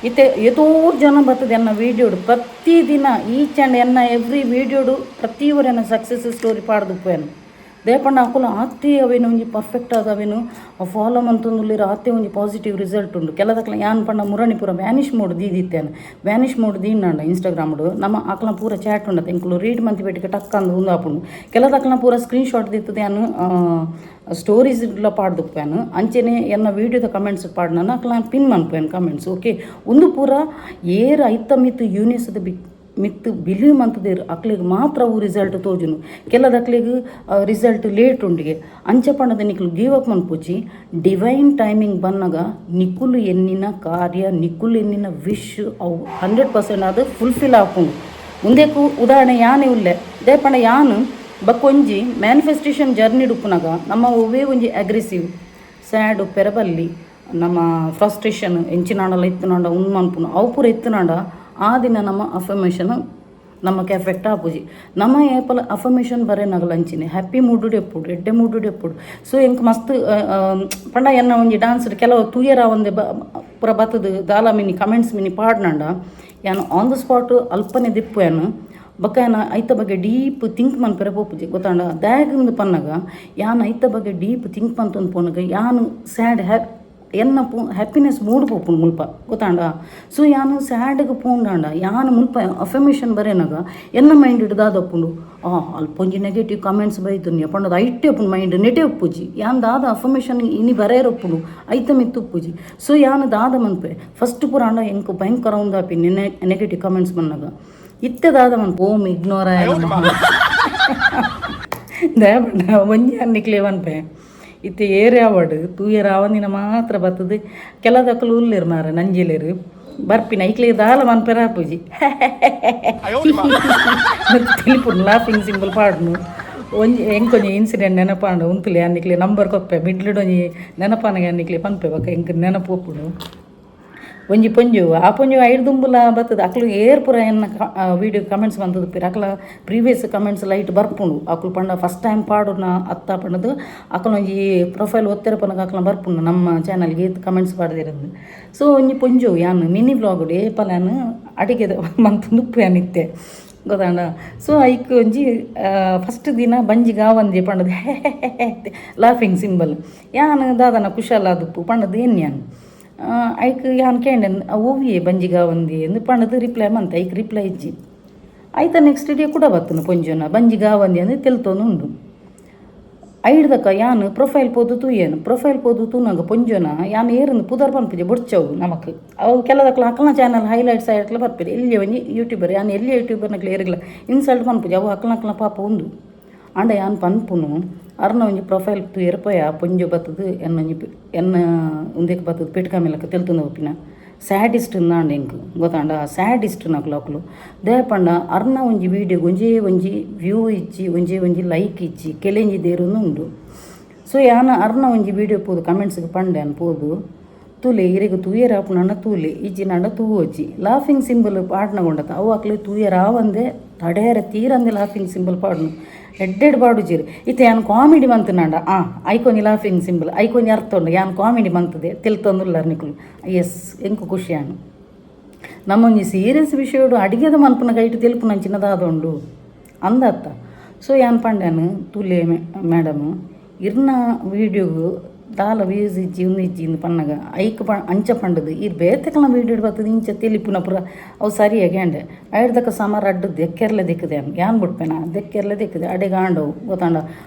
ಇತ್ತೆ ಎತೋರು ಜನ ಬರ್ತದೆ ಎನ್ನ ವೀಡಿಯೋಡು ಪ್ರತಿದಿನ ಈಚ್ ಆ್ಯಂಡ್ ಎನ್ನ ಎವ್ರಿ ವೀಡಿಯೋಡು ಪ್ರತಿಯೊರು ಎನ್ನ ಸಕ್ಸಸ್ ಸ್ಟೋರಿ ಪಾಡ್ದುಪ್ಪೇನು ದೇಪಣ್ಣ ಹಾಕಲು ಆತ್ತೆ ಅವೇನು ಒಂಜಿ ಪರ್ಫೆಕ್ಟ್ ಆದವೇನು ಫಾಲೋ ಮಂತೊಂದುಲ್ಲೆರ್ ಆತ್ತೆ ಒಂಜಿ ಪಾಸಿಟಿವ್ ರಿಸಲ್ಟ್ ಉಂಡು ಕೆಲದಕ್ಲ ಯಾನ್ ಪಂಡ ಮುರಣಿ ಪೂರ ವ್ಯಾನಿಷ್ ಮೋಡ್ ದೀದಿತ್ತೇನೆ ವ್ಯಾನಿಷ್ ಮೋಡ್ ದೀನಾಂಡ ಇನ್ಸ್ಟಾಗ್ರಾಮ್ಡು ನಮ್ಮ ಆಕಲ ಪೂರ ಚಾಟ್ ಉಂಡತ್ತೆ ಎಂಕ್ಲು ರೀಡ್ ಮಂತಿ ಬೆಟ್ಟಿಗೆ ಟಕ್ ಅಂದು ಒಂದು ಆಪುಂಡು ಕೆಲದಕ್ಲ ಪೂರ ಸ್ಕ್ರೀನ್ ಶಾಟ್ ದಿತ್ತದೆ ಯಾನು ಸ್ಟೋರೀಸ್ ಇಲ್ಲ ಪಾಡ್ದುಪ್ಪೇನು ಅಂಚೆನೆ ಎನ್ನ ವೀಡಿಯೋದ ಕಮೆಂಟ್ಸ್ ಪಾಡ್ನ ಆಕಲ ಪಿನ್ ಮನ್ಪೇನು ಕಮೆಂಟ್ಸ್ ಓಕೆ ಒಂದು ಪೂರ ಏರು ಐತ ಮಿತ್ತು ಯೂನಿಸದ ಮಿತ್ತು ಬಿಲೀವ್ ಮಂತದೇರು ಅಕ್ಲಿಗೆ ಮಾತ್ರ ಅವು ರಿಸಲ್ಟ್ ತೋಜುನು ಕೆಲದ ಅಕ್ಲಿಗೆ ರಿಸಲ್ಟ್ ಲೇಟ್ ಉಂಡಿಗೆ ಅಂಚೆ ಪಂಡದ ನಿಕ್ಲು ಗೀವ್ ಅಪ್ ಮನ್ಪುಜಿ ಡಿವೈನ್ ಟೈಮಿಂಗ್ ಬನ್ನಾಗ ನಿಕ್ಕುಲು ಎನ್ನಿನ ಕಾರ್ಯ ನಿಕ್ಕುಲು ಎನ್ನಿನ ವಿಶ್ ಅವು 100% ಅದು ಫುಲ್ಫಿಲ್ ಆಪುಂಡು ಮುಂದೆಕು ಉದಾಹರಣೆ ಯಾನೇ ಉಲ್ಲೆ ದೇಪಂಡ ಯಾನು ಬಕ್ಕೊಂಜಿ ಮ್ಯಾನಿಫೆಸ್ಟೇಷನ್ ಜರ್ನಿ ಡುಪ್ಪುನಾಗ ನಮ್ಮ ಒವೇ ಒಂಜಿ ಅಗ್ರೆಸಿವ್ ಸ್ಯಾಡು ಪೆರಬಲ್ಲಿ ನಮ್ಮ ಫ್ರಸ್ಟ್ರೇಷನ್ ಎಂಚಿನಾಡಲ್ಲ ಇತ್ತನಾಂಡ ಉನ್ಮನ್ಪುನು ಅವು ಪೂರ ಇತ್ತನಾಂಡ ಆ ದಿನ ನಮ್ಮ ಅಫರ್ಮೇಷನ್ ನಮಗೆ ಎಫೆಕ್ಟ್ ಆಪುಜಿ ನಮ್ಮ ಏಪಲ ಅಫರ್ಮೇಷನ್ ಬರೇನಾಗಲ್ಲ ಅಂಚಿನ ಹ್ಯಾಪಿ ಮೂಡು ಎಪ್ಪುಡು ಎಡ್ಡೆ ಮೂಡು ಎಪ್ಪುಡು ಸೊ ಎಂಕ್ ಮಸ್ತ್ ಪಂಡ ಎನ್ನ ಒಂಜಿ ಡಾನ್ಸ್ ಕೆಲವು ತೂಯರ ಒಂದೇ ಪೂರ ಬತ್ತದು ದಾಲ ಮಿನಿ ಕಮೆಂಟ್ಸ್ ಮಿನಿ ಪಾಡ್ನಾಂಡ ಯಾನು ಆನ್ ದ ಸ್ಪಾಟ್ ಅಲ್ಪನೆ ದಿಪ್ಪು ಏನು ಬಕ್ಕ ಏನ ಐತ ಬಗ್ಗೆ ಡೀಪ್ ಥಿಂಕ್ ಮನ್ಪೆರೆ ಪೋಪುಜಿ ಗೊತ್ತಾಂಡ ದ್ಯಾಗಂದು ಪನ್ನಾಗ ಯಾನು ಐತ ಬಗ್ಗೆ ಡೀಪ್ ಥಿಂಕ್ ಪಂತಂದು ಪೋನಾಗ ಯಾನು ಸ್ಯಾಡ್ ಎನ್ನ ಹ್ಯಾಪಿನೆಸ್ ಮೂಡ್ ಪೋಪುಂಡು ಮುಲ್ಪ ಗೊತ್ತಾಂಡ ಸೊ ಯಾನು ಸ್ಯಾಡ್ಗೆ ಪೋಂಡಾಂಡ ಯಾನು ಮುಲ್ಪ ಅಫರ್ಮೇಷನ್ ಬರೇನಾಗ ಎನ್ನ ಮೈಂಡ್ ಹಿಡ್ದಾದಪ್ಪುಂಡು ಅಲ್ಪೊಂಜಿ ನೆಗೆಟಿವ್ ಕಮೆಂಟ್ಸ್ ಬೈತುನ್ಯ ಪಂಡದ ಐಟೆ ಅಪ್ಪುಂಡು ಮೈಂಡ್ ನೆಟೆ ಉಪ್ಪುಜಿ ಯಾನ್ ದಾದ ಅಫರ್ಮೇಷನ್ ಇನಿ ಬರೇರೊಪ್ಪುಂಡು ಐತ ಮಿತ್ತು ಉಪ್ಪುಜಿ ಸೊ ಯಾನು ದಾದ ಮನ್ಪೆ ಫಸ್ಟ್ ಪುರಾಂಡ ಎಂಕು ಭಯಂಕರ ಒಂದಾಪಿ ನೆಗೆಟಿವ್ ಕಮೆಂಟ್ಸ್ ಬನ್ನಾಗ ಇತ್ತೆ ದಾದ ಮನ್ಪು ಓಮ್ ಇಗ್ನೋರ ದಯಪಂಡ ಒಂಜಿ ಅನ್ನಿಕ್ಲೆ ಮನ್ಪೆ ಇತ್ತೆ ಏರೆ ಅವಡು ತೂಯರ ಅವನಿನ ಮಾತ್ರ ಬರ್ತದೆ ಕೆಲದಕ್ಕಲು ಉಲ್ಲೇರು ಮಾರ ನಂಜಿಲೇರು ಬರ್ಪಿನ ಐಕ್ಲಿಗೆ ದಾಲ ಮನ್ಪೆರ ಪೂಜಿ ತಿಳ್ಪುಡು ಲಾಫಿಂಗ್ ಸಿಂಬಲ್ ಪಾಡ್ನು ಒಂಜಿ ಎಂಕೊಂಜಿ ಇನ್ಸಿಡೆಂಟ್ ನೆನಪಾಂಡು ಉಂತುಲೆ ಅನ್ನಿಕ್ಲಿ ನಂಬರ್ ಕೊಪ್ಪೆ ಮಿಡ್ಲಿಡೊಂಜಿ ನೆನಪಾನಗೆ ಅನ್ನಿಕ್ಲಿ ಪನ್ಪೆ ಬಕ್ಕ ಎಂಕ ನೆನಪೋಪುಡು ಒಂಜಿ ಪೊಂಜು ಆ ಪೊಂಜು ಐದು ದುಂಬುಲ ಬರ್ತದೆ ಅಕ್ಲು ಏರ್ ಪೂರ ಎನ್ನ ವೀಡಿಯೋ ಕಮೆಂಟ್ಸ್ ಬಂದದ್ದು ಪಿರ ಅಕ್ಲ ಪ್ರೀವಿಯಸ್ ಕಮೆಂಟ್ಸ್ ಲೈಟ್ ಬರ್ಪುಂಡು ಅಕ್ಲು ಪಂಡ ಫಸ್ಟ್ ಟೈಮ್ ಪಾಡುನ ಅತ್ತ ಪಂಡದು ಅಕ್ಲೊಂಜಿ ಪ್ರೊಫೈಲ್ ಒತ್ತೆರ ಪನಗ ಅಕ್ಲ ಬರ್ಪುಂಡು ನಮ್ಮ ಚಾನಲ್ಗೆ ಕಮೆಂಟ್ಸ್ ಪಾಡ್ದಿರೋದು ಸೊ ಒಂಜಿ ಪೊಂಜು ಯಾನು ಮಿನಿ ಬ್ಲಾಗ್ ಏಪಲಾನು ಅಡಿಗೆ ಮಂತು ಉಪ್ಪು ಏನಿತ್ತೆ ಗೊತ್ತಾಂಡ ಸೊ ಐಕ್ ಒಂಜಿ ಫಸ್ಟ್ ದಿನ ಬಂಜಿಗೆ ಆವಂದಿ ಪಂಡದು ಲಾಫಿಂಗ್ ಸಿಂಬಲ್ ಯಾನು ದಾದನ ಕುಶಾಲಾದುಪ್ಪು ಪಂಡದು ಏನು ಯಾನು ಐಕ್ ಯಾನ್ ಕೇಂಡೆ ಓವಿಯೇ ಬಂಜಿಗ ಒಂದಿ ಎಂದು ಪಂಡದು ರಿಪ್ಲೈ ಮಂತ ಐಕ್ ರಿಪ್ಲೈ ಇಜ್ಜಿ ಆಯ್ತಾ ನೆಕ್ಸ್ಟ್ ಡೇ ಕೂಡ ಬರ್ತನು ಪೊಂಜನ ಬಂಜಿಗ ಒಂದಿ ಅಂದರೆ ತೆಲ್ತೋನು ಉಂಡು ಐಡ್ದಕ್ಕ ಯಾನು ಪ್ರೊಫೈಲ್ ಪೋದು ತೂಯೇನು ಪ್ರೊಫೈಲ್ ಪೋದು ತೂನಾಗ ಪೊಂಜನ ಯಾನು ಏರನ್ನು ಪುದರ್ ಪನ್ಪುಜೆ ಬೊಡ್ಚವು ನಮಕ್ ಅವು ಕೆಲದಕ್ಲ ಅಕ್ಲ ಚಾನಲ್ ಹೈಲೈಟ್ಸ್ ಆಯ್ತಲ್ಲ ಬರ್ಪಿರಿ ಎಲ್ಲಿ ಒಂಜಿ ಯೂಟ್ಯೂಬರ್ ಯಾನು ಎಲ್ಲಿ ಯೂಟ್ಯೂಬರ್ನಕ್ಲ ಏರಿಗ್ಲ ಇನ್ಸಲ್ಟ್ ಪನ್ಪುಜೆ ಅವು ಅಕ್ಲ ಪಾಪ ಉಂಡು ಆಂಡ ಯಾನು ಪನ್ಪುನು ಅರ್ನ ಒಂಜಿ ಪ್ರೊಫೈಲ್ ತೂಯರಪಯ ಪೊಂಜು ಬತ್ತದು ಎನ್ನ ಉಂದೆಕ್ ಬತ್ತದು ಪೆಟ್ಕ ಮೇಲಕ್ಕ ತೆಲ್ತುಂದ ಒಪ್ಪಿನ ಸ್ಯಾಡಿಸ್ಟ್ ನಾಂಡ ಎಂಕ್ ಗೊತ್ತಾಂಡ ಸ್ಯಾಡಿಸ್ಟ್ ನಕ್ಲು ಅಕ್ಲು ದೇಪಂಡ ಅರ್ನ ಒಂಜಿ ವೀಡಿಯೋಗೆ ಒಂಜಿ ವ್ಯೂ ಇಚ್ಚಿ ಒಂಜಿ ಲೈಕ್ ಇಚ್ಚಿ ಕೆಲಂಜಿ ದೇರುನು ಉಂಡು ಸೊ ಯಾನ ಅರ್ನ ಒಂಜಿ ವೀಡಿಯೋ ಪೋದು ಕಮೆಂಟ್ಸ್ಗೆ ಪಂಡೆ ಅನ್ಪೋದು ತೂಲೆ ಇರೆಗ್ ತೂಯರ ಆಪುನಂಡ ತೂಲೆ ಇಜ್ಜಿ ನಂಡ ತೂವಜ್ಜಿ ಲಾಫಿಂಗ್ ಸಿಂಬಲ್ ಪಾಡ್ನಗೊಂಡತ ಅವು ಅಕ್ಲೆ ತೂಯರ ಆವಂದೆ ತಡೆಯರ ತೀರಂದೆ ಲಾಫಿಂಗ್ ಸಿಂಬಲ್ ಪಾಡ್ನು ಎಡ್ಡೆಡ್ ಪಾಡು ಜೀರು ಇತ್ತೆ ಯಾನು ಕಾಮಿಡಿ ಮಂತನಾಂಡ ಐಕೊಂಜಿ ಲಾಫಿಂಗ್ ಸಿಂಬಲ್ ಐಕೊಂಜಿ ಅರ್ಥ ಉಂಡು ಯಾನು ಕಾಮಿಡಿ ಮಂತದೆ ತಿಳ್ತೊಂದುಲ್ಲಾರ ನಿಕ್ಲು ಎಸ್ ಎಂಕು ಖುಷಿಯಾನು ನಮ್ಮೊಂಜಿ ಸೀರಿಯಸ್ ವಿಷಯಡು ಅಡಿಗೆದ ಮನ್ಪುನ ಗೈಟ್ ತಿಳ್ಪುನ ಚಿನ್ನದಾದುಂಡು ಅಂದತ್ತ ಸೊ ಯಾನ್ ಪಂಡ್ಯಾನು ತುಲೆ ಮೇಡಮ್ ಇರ್ನ ವೀಡಿಯೋಗು ದಾಲ ವ್ಯೂಸ್ ಇಜ್ಜಿ ಇಜ್ಜಿಂದು ಪನ್ನಗ ಐಕ್ ಅಂಚ ಪಂಡದು ಇರ್ ಬೇತೆಕಲ ವೀಡಿಯೋ ಬರ್ತದೆ ಇಂಚ ತೆಲಿಪುನ ಪುರ ಅವು ಸರಿಯಾಗಿ ಅಂಡೆ ಐಡ್ದಕ್ಕ ಸಮರ ಅಡ್ಡು ದೆಕ್ಕೆರ್ಲೆ ದಿಕ್ಕದೆ ಯಾನ್ ಬಿಡ್ಪೇನ ದೆಕ್ಕೆರ್ಲೆ ದಿಕ್ಕದೆ ಅಡೆಗೆ ಆಂಡವು ಗೊತ್ತಾಂಡ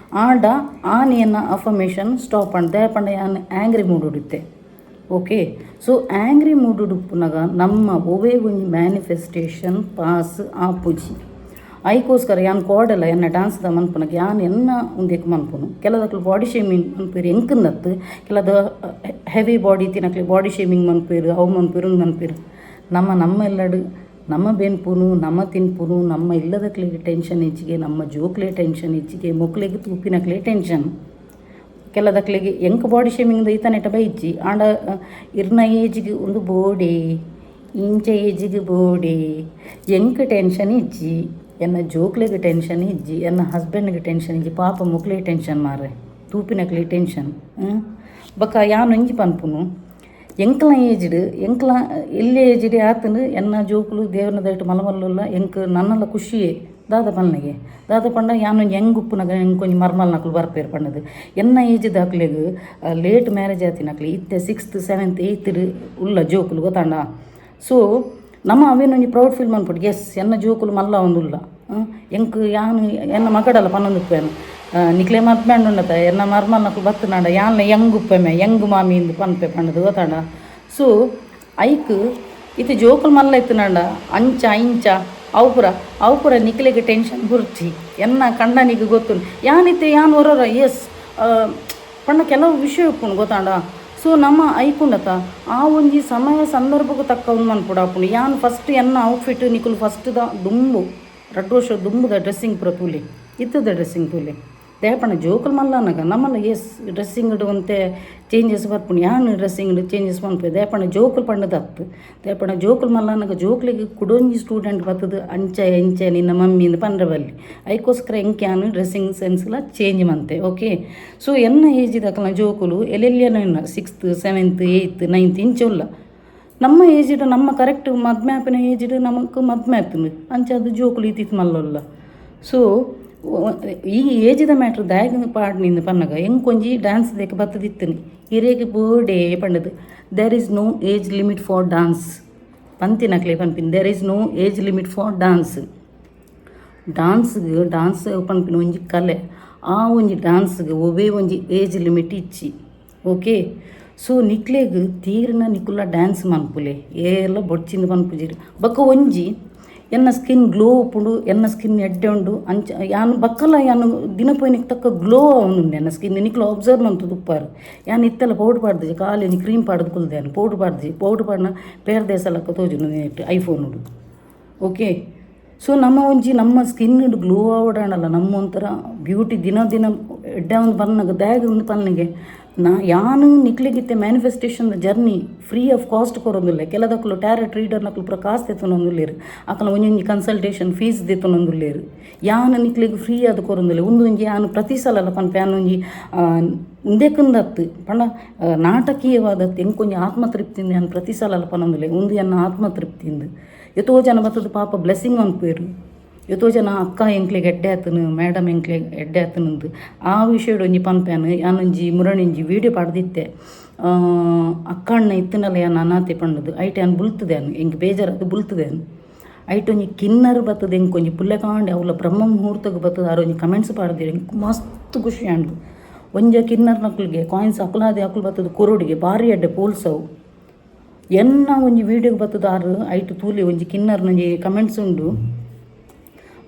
ಆಂಡ ಆನಿಯನ್ನ ಅಫರ್ಮೇಷನ್ ಸ್ಟಾಪ್ ಅಂಡ್ ದೇ ಪಂಡ ಯಾನ್ ಆ್ಯಂಗ್ರಿ ಮೂಡ್ ಉಡುತ್ತೆ ಓಕೆ ಸೊ ಆ್ಯಂಗ್ರಿ ಮೂಡ್ ಉಡುಪುನಗ ನಮ್ಮ ಒವೇ ಒಂಜಿ ಮ್ಯಾನಿಫೆಸ್ಟೇಷನ್ ಪಾಸ್ ಆಪುಜಿ ಐಕೋಸ್ಕರ ಯಾನು ಕೋಡಲ್ಲ ಎನ್ನ ಡ್ಯಾನ್ಸ್ದ ಮನ್ಪುನಕ್ಕೆ ಯಾನು ಎನ್ನ ಉಂದೆಕ್ ಮನ್ಪುನು ಕೆಲದಕ್ಲು ಬಾಡಿ ಶೇಮಿಂಗ್ ಮನ್ಪೇರು ಎಂಕಂದತ್ತು ಕೆಲದ ಹೆವಿ ಬಾಡಿ ತಿನ್ನಕ್ಲಿ ಬಾಡಿ ಶೇಮಿಂಗ್ ಮನ್ಪೇರು ಅವು ಮನ್ಪೇರು ಮನ್ಪೇರು ನಮ್ಮ ಎಲ್ಲಡು ನಮ್ಮ ಬೆನ್ಪುನು ನಮ್ಮ ತಿನ್ಪುನು ನಮ್ಮ ಇಲ್ಲದಕ್ಲೆ ಟೆನ್ಷನ್ ಹೆಚ್ಚಿಗೆ ನಮ್ಮ ಜೋಕ್ಲೆ ಟೆನ್ಷನ್ ಹೆಚ್ಚಿಗೆ ಮೊಕ್ಲಿಗೆ ತೂಪಿನಕ್ಲೆ ಟೆನ್ಷನ್ ಕೆಲದಕ್ಲಿಗೆ ಎಂಕ ಬಾಡಿ ಶೇಮಿಂಗ್ ಈತನೆಟ ಬೈಜಿ ಆಂಡ ಇರ್ನ ಏಜಿಗೆ ಒಂದು ಬೋಡಿ ಇಂಚ ಏಜಿಗೆ ಬೋಡಿ ಎಂಕ ಟೆನ್ಷನ್ ಇಜ್ಜಿ ಎನ್ನ ಜೋಕ್ಲೆಗೆ ಟೆನ್ಷನ್ ಇಜ್ಜಿ ಎನ್ನ ಹಸ್ಬೆಂಡ್ಗೆ ಟೆನ್ಷನ್ ಇಜ್ಜಿ ಪಾಪ ಮೊಕ್ಲೆ ಟೆನ್ಷನ್ ಮಾರೆ ತೂಪಿನಕ್ಲೆ ಟೆನ್ಷನ್ ಬೊಕ್ಕ ಯಾನು ಇಂಜಿ ಪನ್ಪುನು ಎಂಕ್ಲ ಏಜ್ಡ್ ಎಂಕ್ಲ ಎಲ್ಲಿ ಏಜ್ಡ್ ಆತನು ಎನ್ನ ಜೋಕುಲು ದೇವನ ದಯಟು ಮಲಮಲ್ಲ ಎಂಕ್ ನನ್ನೆಲ್ಲ ಖುಷಿಯೇ ದಾದ ಪನ್ನಗೆ ದಾದ ಪಂಡ ಯಾನು ಹೆಂಗೆ ಉಪ್ಪುನಾಗ ಹೆಂಗೆ ಕೊಂಚ ಮರ್ಮಲ್ ನಕ್ಲು ಬರ್ಪೇರು ಪಣ್ಣದು ಎನ್ನ ಏಜ್ದ ಹಾಕ್ಲೆಗ್ ಲೇಟ್ ಮ್ಯಾರೇಜ್ ಆತಿನಕ್ಲಿ ಇತ್ತೆ 6th 7th 8th ಉಲ್ಲ ಜೋಕುಲು ಗೊತ್ತಾಂಡ ಸೊ ನಮ್ಮ ಅವೇನೊಂದು ಪ್ರೌಡ್ ಫೀಲ್ ಮಾಡ್ಬಿಟ್ಟು ಎಸ್ ಎನ್ನ ಜೋಕುಲು ಮಲ್ಲ ಒಂದುಲ್ಲ ಎಂಕ್ ಯಾನು ಎನ್ನ ಮಗಡಲ್ಲ ಪನ್ನೊಂದು ಉಪ್ಪೇನು ನಿಕ್ಲೆ ಮದ್ಮೇಂಡುಂಡತ ಎನ್ನ ಮರ್ಮಲ್ ನಕ್ಲು ಬತ್ತನಾಡ ಯಾನ ಹೆಂಗ್ ಉಪ್ಪೆಮೆ ಹೆಂಗ್ ಮಾಮಿ ಇಂದು ಪನ್ಪೆ ಪಣ್ಣದು ಗೊತ್ತಾಂಡ ಸೊ ಐಕ್ ಇದು ಜೋಕುಲು ಮಲ್ಲ ಇತ್ತನಾಂಡ ಅಂಚ ಇಂಚ ಅವು ನಿಕ್ಲೆಗೆ ಟೆನ್ಷನ್ ಬುರ್ಚಿ ಎನ್ನ ಕಂಡನಿಗೆ ಗೊತ್ತು ಯಾನಿತ್ತೆ ಯಾನು ಹೊರೋರ ಎಸ್ ಪಂಡ ಕೆಲವು ವಿಷಯ ಉಪ್ಪುನು ಗೊತ್ತಾಂಡ ಸೊ ನಮ್ಮ ಐಕುಂಡತ ಆ ಒಂಜಿ ಸಮಯ ಸಂದರ್ಭಕ್ಕೂ ತಕ್ಕ ಒಂದು ಮನ್ಪುಡಾಪುಂಡು ಯಾನು ಫಸ್ಟ್ ಎನ್ನ ಔಟ್ಫಿಟ್ ನಿಕುಲು ಫಸ್ಟ್ದ ದುಂಬು 2 ವರ್ಷ ದುಂಬುದ ಡ್ರೆಸ್ಸಿಂಗ್ ಪೂರ ತೂಲೆ ಇತ್ತದ ಡ್ರೆಸ್ಸಿಂಗ್ ತೂಲೆ ದೇಪಣ್ಣ ಜೋಕುಲು ಮಲ್ಲನಗ ನಮ್ಮಲ್ಲ ಎಸ್ ಡ್ರೆಸ್ಸಿಂಗ್ ಅಂತೆ ಚೇಂಜಸ್ ಬರ್ಪುಂಡು ಯಾನು ಡ್ರೆಸ್ಸಿಂಗ್ ಚೇಂಜಸ್ ಮನ್ಪೆ ದೇಪಣ್ಣ ಜೋಕುಲು ಪಂಡದ ಹತ್ತು ದೇಪಣ್ಣ ಜೋಕುಲು ಮಲ್ಲನಗ ಜೋಕ್ಲಿಗೆ ಕುಡೊಂಜಿ ಸ್ಟೂಡೆಂಟ್ ಬರ್ತದ ಅಂಚ ಎಂಚೆ ನಿನ್ನ ಮಮ್ಮಿಂದ ಪಂಡ್ರೆ ಬಲ್ಲಿ ಐಕೋಸ್ಕರ ಎಂಕ್ಯಾನು ಡ್ರೆಸ್ಸಿಂಗ್ ಸೆನ್ಸ್ಲ ಚೇಂಜ್ ಮಂತೆ ಓಕೆ ಸೊ ಎನ್ನ ಏಜಿದಕಲ ಜೋಕುಲು ಎಲ್ಲೆಲ್ಲಿಯನ 6th 7th 8th 9th ಇಂಚೊಲ್ಲ ನಮ್ಮ ಏಜಿಡು ನಮ್ಮ ಕರೆಕ್ಟ್ ಮದ್ಮ್ಯಾಪಿನ ಏಜಿಡು ನಮಕ್ ಮದ್ಮ್ಯಾಪಿನ ಅಂಚದು ಜೋಕುಲು ಇತ್ತಿತ್ತು ಮಲ್ಲಲ್ಲ ಸೊ ಈ ಏಜಿದ ಮ್ಯಾಟ್ರ್ ದಾಯಗ ಪಾಡ್ನಿಂದ ಪನ್ನಗ ಹೆಂಗೆ ಕೊಂಜಿ ಡ್ಯಾನ್ಸ್ ದೇಕ ಬತ್ತದಿತ್ತನಿ ಹಿರೇಗೆ ಬೋಡೇ ಪಂಡದು there is no age limit for dance ಪಂತಿನಕ್ಲೆ ಪನ್ಪಿನ್ there is no age limit for dance ಪನ್ಪಿನ ಒಂಜಿ ಕಲೆ ಆ ಒಂಜಿ ಡ್ಯಾನ್ಸ್ಗೆ ಒವೇ ಒಂಜಿ ಏಜ್ ಲಿಮಿಟ್ ಇಚ್ಚಿ ಓಕೆ ಸೊ ನಿಕ್ಲೆಗ್ ತೀರ್ನ ನಿಕುಲ ಡ್ಯಾನ್ಸ್ ಮನ್ಪುಲೆ ಎಲ್ಲ ಬೊಡ್ಚಿಂದ ಪನ್ಪುಜಿರಿ ಬೊಕ್ಕ ಒಂಜಿ ಎನ್ನ ಸ್ಕಿನ್ ಗ್ಲೋ ಉಪ್ಪುಂಡು ಎನ್ನ ಸ್ಕಿನ್ ಎಡ್ಡೆ ಉಂಡು ಅಂಚ ಯಾನು ಬಕ್ಕಲ ಯಾನು ದಿನಪೋಯ್ನಿಗೆ ತಕ್ಕ ಗ್ಲೋ ಅವನುಂಡು ಎನ್ನ ಸ್ಕಿನ್ ನಿಕ್ಲು ಅಬ್ಸರ್ವ್ ಮಂತದ್ದು ಉಪ್ಪಾರು ಯಾನು ಇತ್ತೆಲ್ಲ ಪೌಡ್ರ್ ಪಾಡ್ದು ಕಾಲಿನ ಕ್ರೀಮ್ ಪಾಡ್ದು ಕುಲ್ದೇನು ಪೌಡ್ರ್ ಪಾಡ್ನ ಪೇರ್ ದೇಸಲಕ್ಕ ತೋಜುನು ನೆಟ್ಟು ಐಫೋನ್ ಉಡು ಓಕೆ ಸೊ ನಮ್ಮ ಸ್ಕಿನ್ ಗ್ಲೋ ಆವಡಾಣಲ್ಲ ನಮ್ಮ ಒಂಥರ ಬ್ಯೂಟಿ ದಿನ ಎಡ್ಡೆ ಒಂದು ಬನ್ನಗ ದ್ಯಾಗ ಒಂದು ಪನ್ನಿಗೆ ಯಾನು ನಿಕ್ಲಿಗಿತ್ತೆ manifestation journey free of cost ಕೊರೊಂದಿಲ್ಲ ಕೆಲದಕ್ಕಲು ಟ್ಯಾರೆಟ್ ರೀಡರ್ ನಕ್ಲು ಪೂರ ಕಾಸು ತೆತ್ತೊಂದುಲ್ಲೇರು ಅಕಲ ಒಂಜೊಂಜಿ ಕನ್ಸಲ್ಟೇಷನ್ ಫೀಸ್ ತೆತ್ತೊಂದುಲ್ಲೇರು ಯಾನು ನಿಕ್ಲಿಗೆ ಫ್ರೀ ಅದು ಕೊರೊಂದಿಲ್ಲ ಒಂದೊಂಜಿ ಯಾನು ಪ್ರತಿ ಸಲ ಪನ್ಪೆ ಯಾನೊಂಜಿ ಉಂದೆಕಂದತ್ತು ಪಂಡ ನಾಟಕೀಯವಾದತ್ತು ಎಂಕೊಂಜಿ ಆತ್ಮತೃಪ್ತಿಯಿಂದ ಯಾನು ಪ್ರತಿ ಸಲ ಪನ್ನೊಂದಿಲ್ಲ ಒಂದು ಎನ್ನ ಆತ್ಮತೃಪ್ತಿಯಿಂದ ಎಷ್ಟೋ ಜನ ಬರ್ತದೆ ಪಾಪ ಬ್ಲೆಸ್ಸಿಂಗ್ ಅನ್ಪೇರು ಎಷ್ಟೋ ಜನ ಅಕ್ಕ ಎಂಕ್ಲೆಗೆ ಎಡ್ಡೆ ಆತನು ಮೇಡಮ್ ಎಂಕ್ಲೆಗೆ ಎಡ್ಡೆ ಆತನಂದು ಆ ವಿಷಯಡ್ ಒಂಜಿ ಪನ್ಪ್ಯಾನು ಯಾನೊಂಜಿ ಮುರಣೊಂಜಿ ವೀಡಿಯೋ ಪಾಡ್ದಿತ್ತೆ ಅಕ್ಕಣ್ಣ ಇತ್ತನಲ್ಲ ಯಾನು ಅನಾಥೆ ಪಂಡದು ಐಟೆ ಯಾನು ಬುಲ್ತದೇನು ಎಂಗೆ ಬೇಜಾರದು ಬುಲ್ತದೇನು ಐಟೊಂಜಿ ಕಿನ್ನರ್ ಬರ್ತದೆ ಎಂಗೆ ಕೊಂಜಿ ಪುಲ್ಲೆ ಕಾಂಡೆ ಅವಳ ಬ್ರಹ್ಮ ಮುಹೂರ್ತಕ್ಕೆ ಬರ್ತದೆ ಆರೊಂಜಿ ಕಮೆಂಟ್ಸ್ ಪಾಡ್ದಿರಿ ಎಂಗೆ ಮಸ್ತ್ ಖುಷಿ ಆಂಡು ಒಂಜ ಕಿನ್ನರ್ ನಕ್ಲಿಗೆ ಕಾಯಿನ್ಸ್ ಅಕುಲಾದೆ ಅಕುಲು ಬರ್ತದೆ ಕೊರೋಡಿಗೆ ಭಾರಿ ಎಡ್ಡೆ ಪೋಲ್ಸವು ಎನ್ನ ಒಂಜಿ ವೀಡಿಯೋಗೆ ಬರ್ತದೆ ಆರು ಐಟು ತೂಲಿ ಒಂಜಿ ಕಿನ್ನರ್ನೊಂಜಿ ಕಮೆಂಟ್ಸ್ ಉಂಡು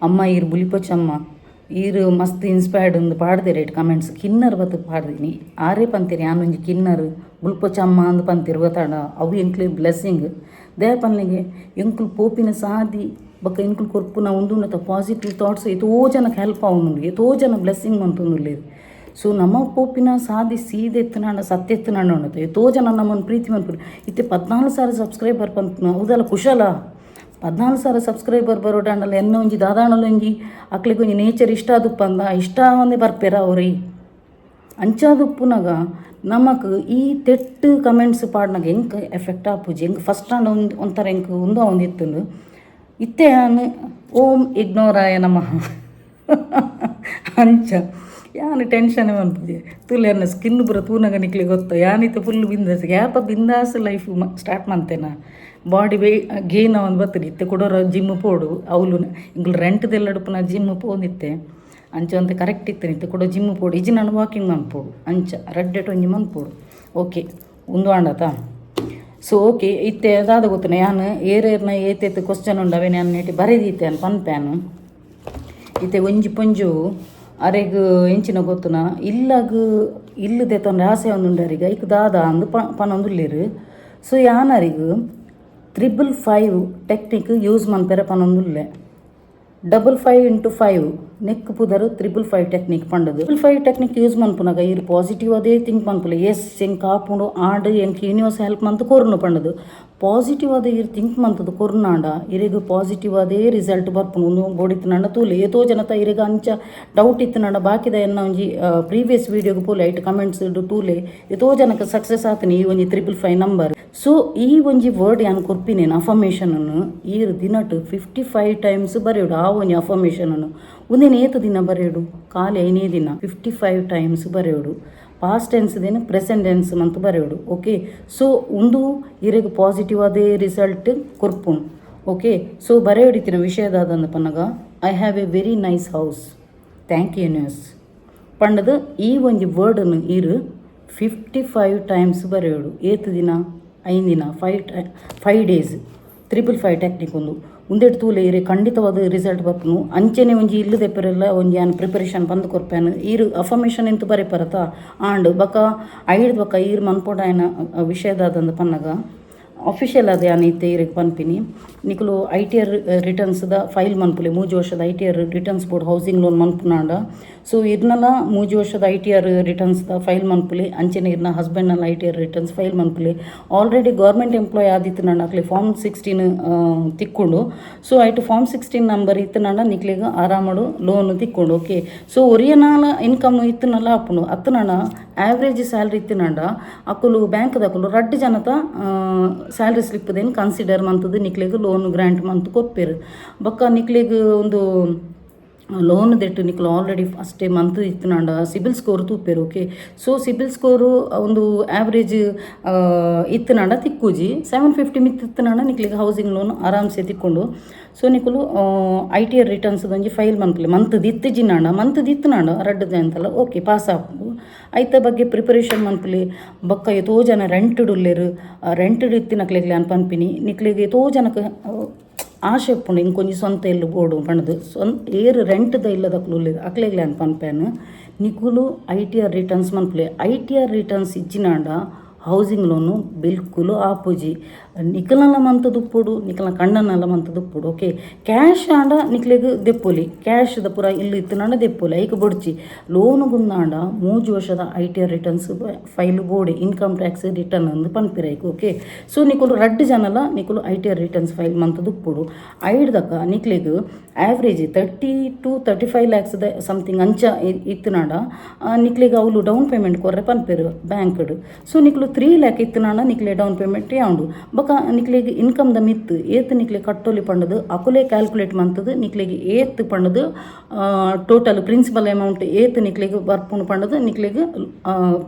ಅಮ್ಮ ಈರು ಬುಲಿಪೊಚ್ಚಮ್ಮ ಈರು ಮಸ್ತ್ ಇನ್ಸ್ಪೈರ್ಡ್ ಒಂದು ಪಾಡ್ದಿರ ಇಟ್ಟು ಕಮೆಂಟ್ಸ್ ಕಿನ್ನರ್ ಬತ್ತು ಪಾಡ್ದೀನಿ ಆರೇ ಪಂತೀರಿ ಯಾನೊಂಜಿ ಕಿನ್ನರ್ ಬುಲ್ಪೊಚ್ಚಮ್ಮ ಅಂದು ಪಂತೀರಿ ಗೊತ್ತಾಡ ಅವು ಎಂಕ್ಲಿ ಬ್ಲೆಸ್ಸಿಂಗ್ ದೇಪನ್ನಿಗೆ ಎಂಕ್ಲು ಪೋಪಿನ ಸಾದಿ ಬೊಕ್ಕ ಎಂಕ್ಲು ಕೊರ್ಪುನ ಉಂದುಂಡತ ಪಾಸಿಟಿವ್ ಥಾಟ್ಸ್ ಎಷ್ಟೋ ಜನಕ್ಕೆ ಹೆಲ್ಪ್ ಆವನುಂಡು ಎಷ್ಟೋ ಜನ ಬ್ಲೆಸ್ಸಿಂಗ್ ಮಂತೊಂದುಲ್ಲೇರು ಸೊ ನಮ್ಮ ಪೋಪಿನ ಸಾದಿ ಸೀದೆ ಎತ್ತನಾಂಡ ಸತ್ಯ ಎತ್ತನಾಂಡ ಉಂಡತ ಎಷ್ಟೋ ಜನ ನಮ್ಮನ್ನು ಪ್ರೀತಿ ಮನ್ಪುರು ಇತ್ತೆ 14,000 ಸಬ್ಸ್ಕ್ರೈಬರ್ ಪನ್ಪುನ ಹೌದಲ್ಲ ಕುಶಲ 14,000 ಸಬ್ಸ್ಕ್ರೈಬರ್ ಬರೋಡಾಂಡಲ್ಲ ಎನ್ನ ಒಂಜಿ ದಾದಾಣಲ್ಲ ಒಂಜಿ ಅಕ್ಲಿಗೆ ಒಂಜಿ ನೇಚರ್ ಇಷ್ಟ ಆದುಪ್ಪಂದ ಇಷ್ಟ ಒಂದೇ ಬರ್ಪೇರ ಅವ್ರಿ ಅಂಚಾದುಪ್ಪುನಾಗ ನಮಕ್ ಈ ತೆಟ್ಟು ಕಮೆಂಟ್ಸ್ ಪಾಡ್ನಾಗ ಹೆಂಗೆ ಎಫೆಕ್ಟ್ ಆಪುಜಿ ಹೆಂಗೆ ಫಸ್ಟ್ ಆಂಡ್ ಒಂಥರ ಹೆಂಗೆ ಒಂದಿತ್ತು ಇತ್ತೆ ಯಾನು ಓಂ ಇಗ್ನೋರಾಯ ನಮಃ ಅಂಚ ಯಾನು ಟೆನ್ಷನ್ ಅನ್ಪುಜಿ ತುಲೆನ್ನ ಸ್ಕಿನ್ ಬರೋ ತೂನಾಗ ನಿಕ್ಲಿ ಗೊತ್ತು ಯಾನಿತ್ತು ಫುಲ್ ಬಿಂದಾಸ್ ಗ್ಯಾಪ ಬಿಂದಾಸ್ ಲೈಫ್ ಸ್ಟಾರ್ಟ್ ಮಾಡ್ತೇನೆ ಬಾಡಿ ಗೇನ್ ಅವನು ಬರ್ತದೆ ಇತ್ತೆ ಕೊಡೋರು ಜಿಮ್ ಪೋಡು ಅವಳು ಇಂಗ್ಳು ರೆಂಟ್ದೆಲ್ಲಡುಪುನ ಜಿಮ್ ಪೋದಿತ್ತೆ ಅಂಚ ಅಂತ ಕರೆಕ್ಟ್ ಇತ್ತೆ ಇತ್ತೆ ಕೊಡೋ ಜಿಮ್ ಪೋಡು ಇಜಿ ನಾನು ವಾಕಿಂಗ್ ಮನ್ಪೋಡು ಅಂಚ ರೆಡ್ಡೆಟ್ ಒಂಜಿ ಮನ್ಪೋಡು ಓಕೆ ಉಂದು ಆಂಡತ ಸೊ ಓಕೆ ಇತ್ತೆ ಅದಾದ ಗೊತ್ತನ ಯಾನು ಏರೇರ್ನ ಏತೆತ್ತು ಕ್ವಶ್ಚನ್ ಉಂಡು ಅವೇನು ನಾನು ನೆಟ್ಟಿ ಬರೆದಿತ್ತೆ ಅನ್ ಪನ್ಪ್ಯಾನು ಇತ್ತೆ ಒಂಜಿ ಪೊಂಜು ಅರೆಗ್ ಎಂಚಿನ ಗೊತ್ತುನ ಇಲ್ಲು ದೆತ್ತೊಂದು ರಹಸ್ಯ ಒಂದುಂಡರಿಗೆ ಐಕ್ ದಾದ ಅಂದು ಪನೊಂದುಲ್ಲೇರು. ಸೊ ಯಾನರಿಗ್ 555 ಟೆಕ್ನಿಕ್ ಯೂಸ್ ಮನ್ಪೆರೆ ಪನೊಂದುಲ್ಲೆ. 55 x 5 ನೆಕ್ ಪುದರು 555 ಟೆಕ್ನಿಕ್ ಪಂಡದು. 555 ಟೆಕ್ನಿಕ್ ಯೂಸ್ ಮನ್ಪುನಾಗ ಇರು ಪಾಸಿಟಿವ್ ಅದೇ ಥಿಂಕ್ ಮನ್ಪುಲೆ. ಎಸ್ ಎಂಕ್ ಆಪುಂಡು ಆಂಡ್ ಎಂಕ್ ಯೂನಿವರ್ಸ್ ಹೆಲ್ಪ್ ಮಂತ್ ಕೊರ್ನು ಪಂಡದು. ಪಾಸಿಟಿವ್ ಅದೇ ಇರು ಥಿಂಕ್ ಮಂತದು ಕೊರ್ನಾಂಡ ಇರೆಗ್ ಪಾಸಿಟಿವ್ ಅದೇ ರಿಸಲ್ಟ್ ಬರ್ಪುಂಡು ಬೋಡಿತ್ತನಾಂಡ ತೂಲೆ. ಏತೋ ಜನತ ಇರೆಗ ಅಂಚ ಡೌಟ್ ಇತ್ತನಾಂಡ ಬಾಕಿದ ಎನ್ನ ಒಂಜಿ ಪ್ರೀವಿಯಸ್ ವೀಡಿಯೋಗೆ ಪೋಲೆ ಐಟ್ ಕಮೆಂಟ್ಸ್ ಇಡು ತೂಲೆ ಏತೋ ಜನಕ್ಕೆ ಸಕ್ಸಸ್ ಆತನಿ ಈ ಒಂಜಿ 555 ನಂಬರ್. ಸೊ ಈ ಒಂಜಿ ವರ್ಡ್ ಯಾನ್ ಕೊರ್ಪಿನೇನು ಅಫರ್ಮೇಷನನ್ನು ಈರು ದಿನಟ್ 55 ಟೈಮ್ಸ್ ಬರೆಯೋಡು. ಆ ಒಂಜಿ ಅಫರ್ಮೇಷನನ್ನು ಒಂದಿನ ಏತು ದಿನ ಬರೆಯೋಡು ಖಾಲಿ ಐನೇ ದಿನ 55 ಟೈಮ್ಸ್ ಬರೆಯೋಡು. ಪಾಸ್ಟ್ ಟೆನ್ಸ್ ದೇನು ಪ್ರೆಸೆಂಟ್ ಟೆನ್ಸ್ ಮಂತ್ ಬರೆಯೋಡು. ಓಕೆ, ಸೊ ಉಂದು ಇರೆಗ್ ಪಾಸಿಟಿವ್ ಅದೇ ರಿಸಲ್ಟ್ ಕೊರ್ಪುಂಡು. ಓಕೆ, ಸೊ ಬರೆಯೋಡಿತ್ತಿನ ವಿಷಯದಾದಂದು ಪನ್ನಗ I have a very nice house, thank you universe ಪಂಡದು ಈ ಒಂಜಿ ವರ್ಡನ್ನು ಇರು 55 ಟೈಮ್ಸ್ ಬರೆಯೋಡು. ಏತು ದಿನ 5 ದಿನ 5 ಡೇಸ್ 555 ಟೆಕ್ನಿಕ್ ಉಂದೆಟ್ ತೂಲೆ ಇರೆ ಖಂಡಿತವಾದ ರಿಸಲ್ಟ್ ಬರ್ಪುನು. ಅಂಚೆನೆ ಒಂಜಿ ಇಲ್ಲು ದೆಪ್ಪರೆಲ್ಲ ಒಂಜಿ ಆನ್ ಪ್ರಿಪರೇಷನ್ ಬಂದು ಕೊರ್ಪೇನು ಈರು ಅಫರ್ಮೇಷನ್ ಎಂತು ಬರೆಪರತ ಆಂಡ್ ಬಕ ಐಡ್ ಬಕ ಈರು ಮನ್ಪೋಡಾಯನ ವಿಷಯದಾದಂದು ಪನ್ನಗ ಅಫಿಷಿಯಲ್ ಅದೇ ಆನೈತೆ ಇರೆಗ್ ಪನ್ಪಿನಿ. ನಿಕುಲು ITR ರಿಟರ್ನ್ಸ್ದ ಫೈಲ್ ಮನ್ಪುಲೆ 3 ವರ್ಷದ ITR returns board housing loan ಮನ್ಪುನಾಂಡ. ಸೊ ಇರ್ನಲ 3 ವರ್ಷದ ITR ರಿಟರ್ನ್ಸ್ದ ಫೈಲ್ ಮನ್ಪುಲೆ. ಅಂಚೆನೆ ಇರ್ನ ಹಸ್ಬೆಂಡ್ನಲ್ಲ ITR ರಿಟರ್ನ್ಸ್ ಫೈಲ್ ಮನ್ಪುಲೆ. ಆಲ್ರೆಡಿ ಗೌರ್ಮೆಂಟ್ ಎಂಪ್ಲಾಯ್ ಆದಿತ್ತನಾಂಡ ಅಕ್ಲೆ ಫಾರ್ಮ್ 16 ತಿಕ್ಕೊಂಡು. ಸೊ ಐಟು ಫಾರ್ಮ್ 16 ನಂಬರ್ ಇತ್ತನಾಂಡ ನಿಕ್ಲೆಗ ಆರಾಮಡು ಲೋನ್ ತಿಕ್ಕೊಂಡು. ಓಕೆ, ಸೊ ಒರಿಯನಾಲ ಇನ್ಕಮ್ ಇತ್ತನಲ್ಲ ಅಪ್ಪುನು ಅತ್ತನಾಂಡ ಆವ್ರೇಜ್ ಸ್ಯಾಲ್ರಿ ಇತ್ತನಾಂಡ ಅಕ್ಕಲು ಬ್ಯಾಂಕ್ದ ಅಕ್ಕಲು ರಡ್ಡು ಜನತ ಸ್ಯಾಲ್ರಿ ಸ್ಲಿಪ್ದೇನು ಕನ್ಸಿಡರ್ ಮಂತದ್ದು ನಿಕ್ಲೆಗ್ ಲೋನ್ ಗ್ರ್ಯಾಂಟ್ ಮಂತ್ ಕೊಪ್ಪೇರು. ಬೊಕ್ಕ ನಿಕ್ಲೆಗ್ ಒಂದು ಲೋನ್ ದೆಟ್ಟು ನಿಕ್ಲು ಆಲ್ರೆಡಿ ಫಸ್ಟೇ ಮಂತ್ ಇತ್ತನಾಂಡ ಸಿಬಿಲ್ ಸ್ಕೋರ್ ತೂಪೇರು. ಓಕೆ, ಸೊ ಸಿಬಿಲ್ ಸ್ಕೋರು ಒಂದು ಆವ್ರೇಜ್ ಇತ್ತನಾಂಡ ತಿಕ್ಕುಜಿ 750 ಮಿತ್ ಇತ್ತನಾಂಡ ನಿಕ್ಲಿಗೆ ಹೌಸಿಂಗ್ ಲೋನ್ ಆರಾಮ್ಸೆ ತಿಕ್ಕೊಂಡು. ಸೊ ನಿಕುಲು ITR ರಿಟರ್ನ್ಸ್ ಒಂಜಿ ಫೈಲ್ ಮನ್ಪುಲೆ ಮಂತ್ ದಿತ್ತಿಜಿನಾಂಡ ಮಂತ್ ದಿತ್ತನಾಂಡ ರಡ್ಡದೆ ಅಂತಲ್ಲ. ಓಕೆ, ಪಾಸ್ ಆಪು ಐತ ಬಗ್ಗೆ ಪ್ರಿಪರೇಷನ್ ಮನ್ಪುಲೆ. ಬೊಕ್ಕ ಎತೋ ಜನ ರೆಂಟೆಡ್ ಉಲ್ಲೇರು ರೆಂಟೆಡ್ ಇತ್ತಿನಕ್ಲೆಗ್ಲೆ ಅನ್ ಪನ್ಪಿನಿ. ನಿಕ್ಲೆಗ್ ಎತೋ ಜನಕ್ಕೆ ಆಶೆ ಇಪ್ಪುಂಡು ಇಂಕೊಂಜಿ ಸ್ವಂತ ಎಲ್ಲಿ ಬೋಡು ಪಂಡದು ಏರು ರೆಂಟ್ದ ಇಲ್ಲದಕ್ಲು ಉಲ್ಲೇದು ಅಕ್ಲೆಗ್ಲೆ ಅನ್ ಪನ್ಪೇನು. ನಿಕುಲು ITR ರಿಟರ್ನ್ಸ್ ಮನ್ಪುಲೆ. ITR ರಿಟರ್ನ್ಸ್ ಇಜ್ಜಿನಾಂಡ ಹೌಸಿಂಗ್ ಲೋನು ಬಿಲ್ಕುಲು ಆಪುಜಿ. ನಿಕಲನ ಮಂತ್ ದುಪ್ಪುಡು ನಿಕಲನ ಕಣ್ಣನಲ್ಲ ಮಂತ್ ದುಪ್ಪುಡು. ಓಕೆ, ಕ್ಯಾಶ್ ಆಂಡ ನಿಕ್ಲೆಗ್ ದೆಪ್ಪೊಲಿ ಕ್ಯಾಶ್ದ ಪೂರ ಇಲ್ಲಿ ಇತ್ತನಾಂಡ ದೆಪ್ಪೊಲಿ ಐಕ್ ಬೊಡ್ಚಿ ಲೋನು ಗುಂದಾಂಡ 3 ವರ್ಷದ ITR returns file ಬೋಡೆ income tax return ಅಂದು ಪನ್ಪಿರೈಕ್. ಓಕೆ, ಸೊ ನಿಕುಲು ರಡ್ಡು ಜನಲ ನಿಕುಲು ITR ರಿಟರ್ನ್ಸ್ ಫೈಲ್ ಮಂತ್ ದುಪ್ಪುಡು. ಐಡ್ದಕ ನಿಕ್ಲೆಗ್ ಆವ್ರೇಜ್ 30 to 35 lakhs ಸಮಥಿಂಗ್ ಅಂಚ ಇತ್ತನಾಂಡ ನಿಕ್ಲೆಗ್ ಅವಳು ಡೌನ್ ಪೇಮೆಂಟ್ ಕೊರ್ರೆ ಪನ್ಪೇರು ಬ್ಯಾಂಕ್ಡ್. ಸೊ ನಿಕ್ಲು 3 lakh ಇತ್ತನಾಂಡ ನಿಕ್ಲೆ ಡೌನ್ ಪೇಮೆಂಟ್ ಯಾವುದು ಬಕ ನಿಕ್ಲೆಗ್ ಇನ್ಕಮ್ದ ಮಿತ್ ಏತ್ ನಿಕ್ಲೆ ಕಟ್ಟೋಲಿ ಪಂಡದು ಅಕುಲೆ ಕ್ಯಾಲ್ಕುಲೇಟ್ ಮಂತದು ನಿಕ್ಲೆಗ್ ಏತ್ ಪಂಡದು ಟೋಟಲ್ ಪ್ರಿನ್ಸಿಪಲ್ ಅಮೌಂಟ್ ಏತ್ ನಿಕ್ಲೆಗ್ ಬರ್ಪುಂಡು ಪಂಡದು ನಿಕ್ಲೆಗ್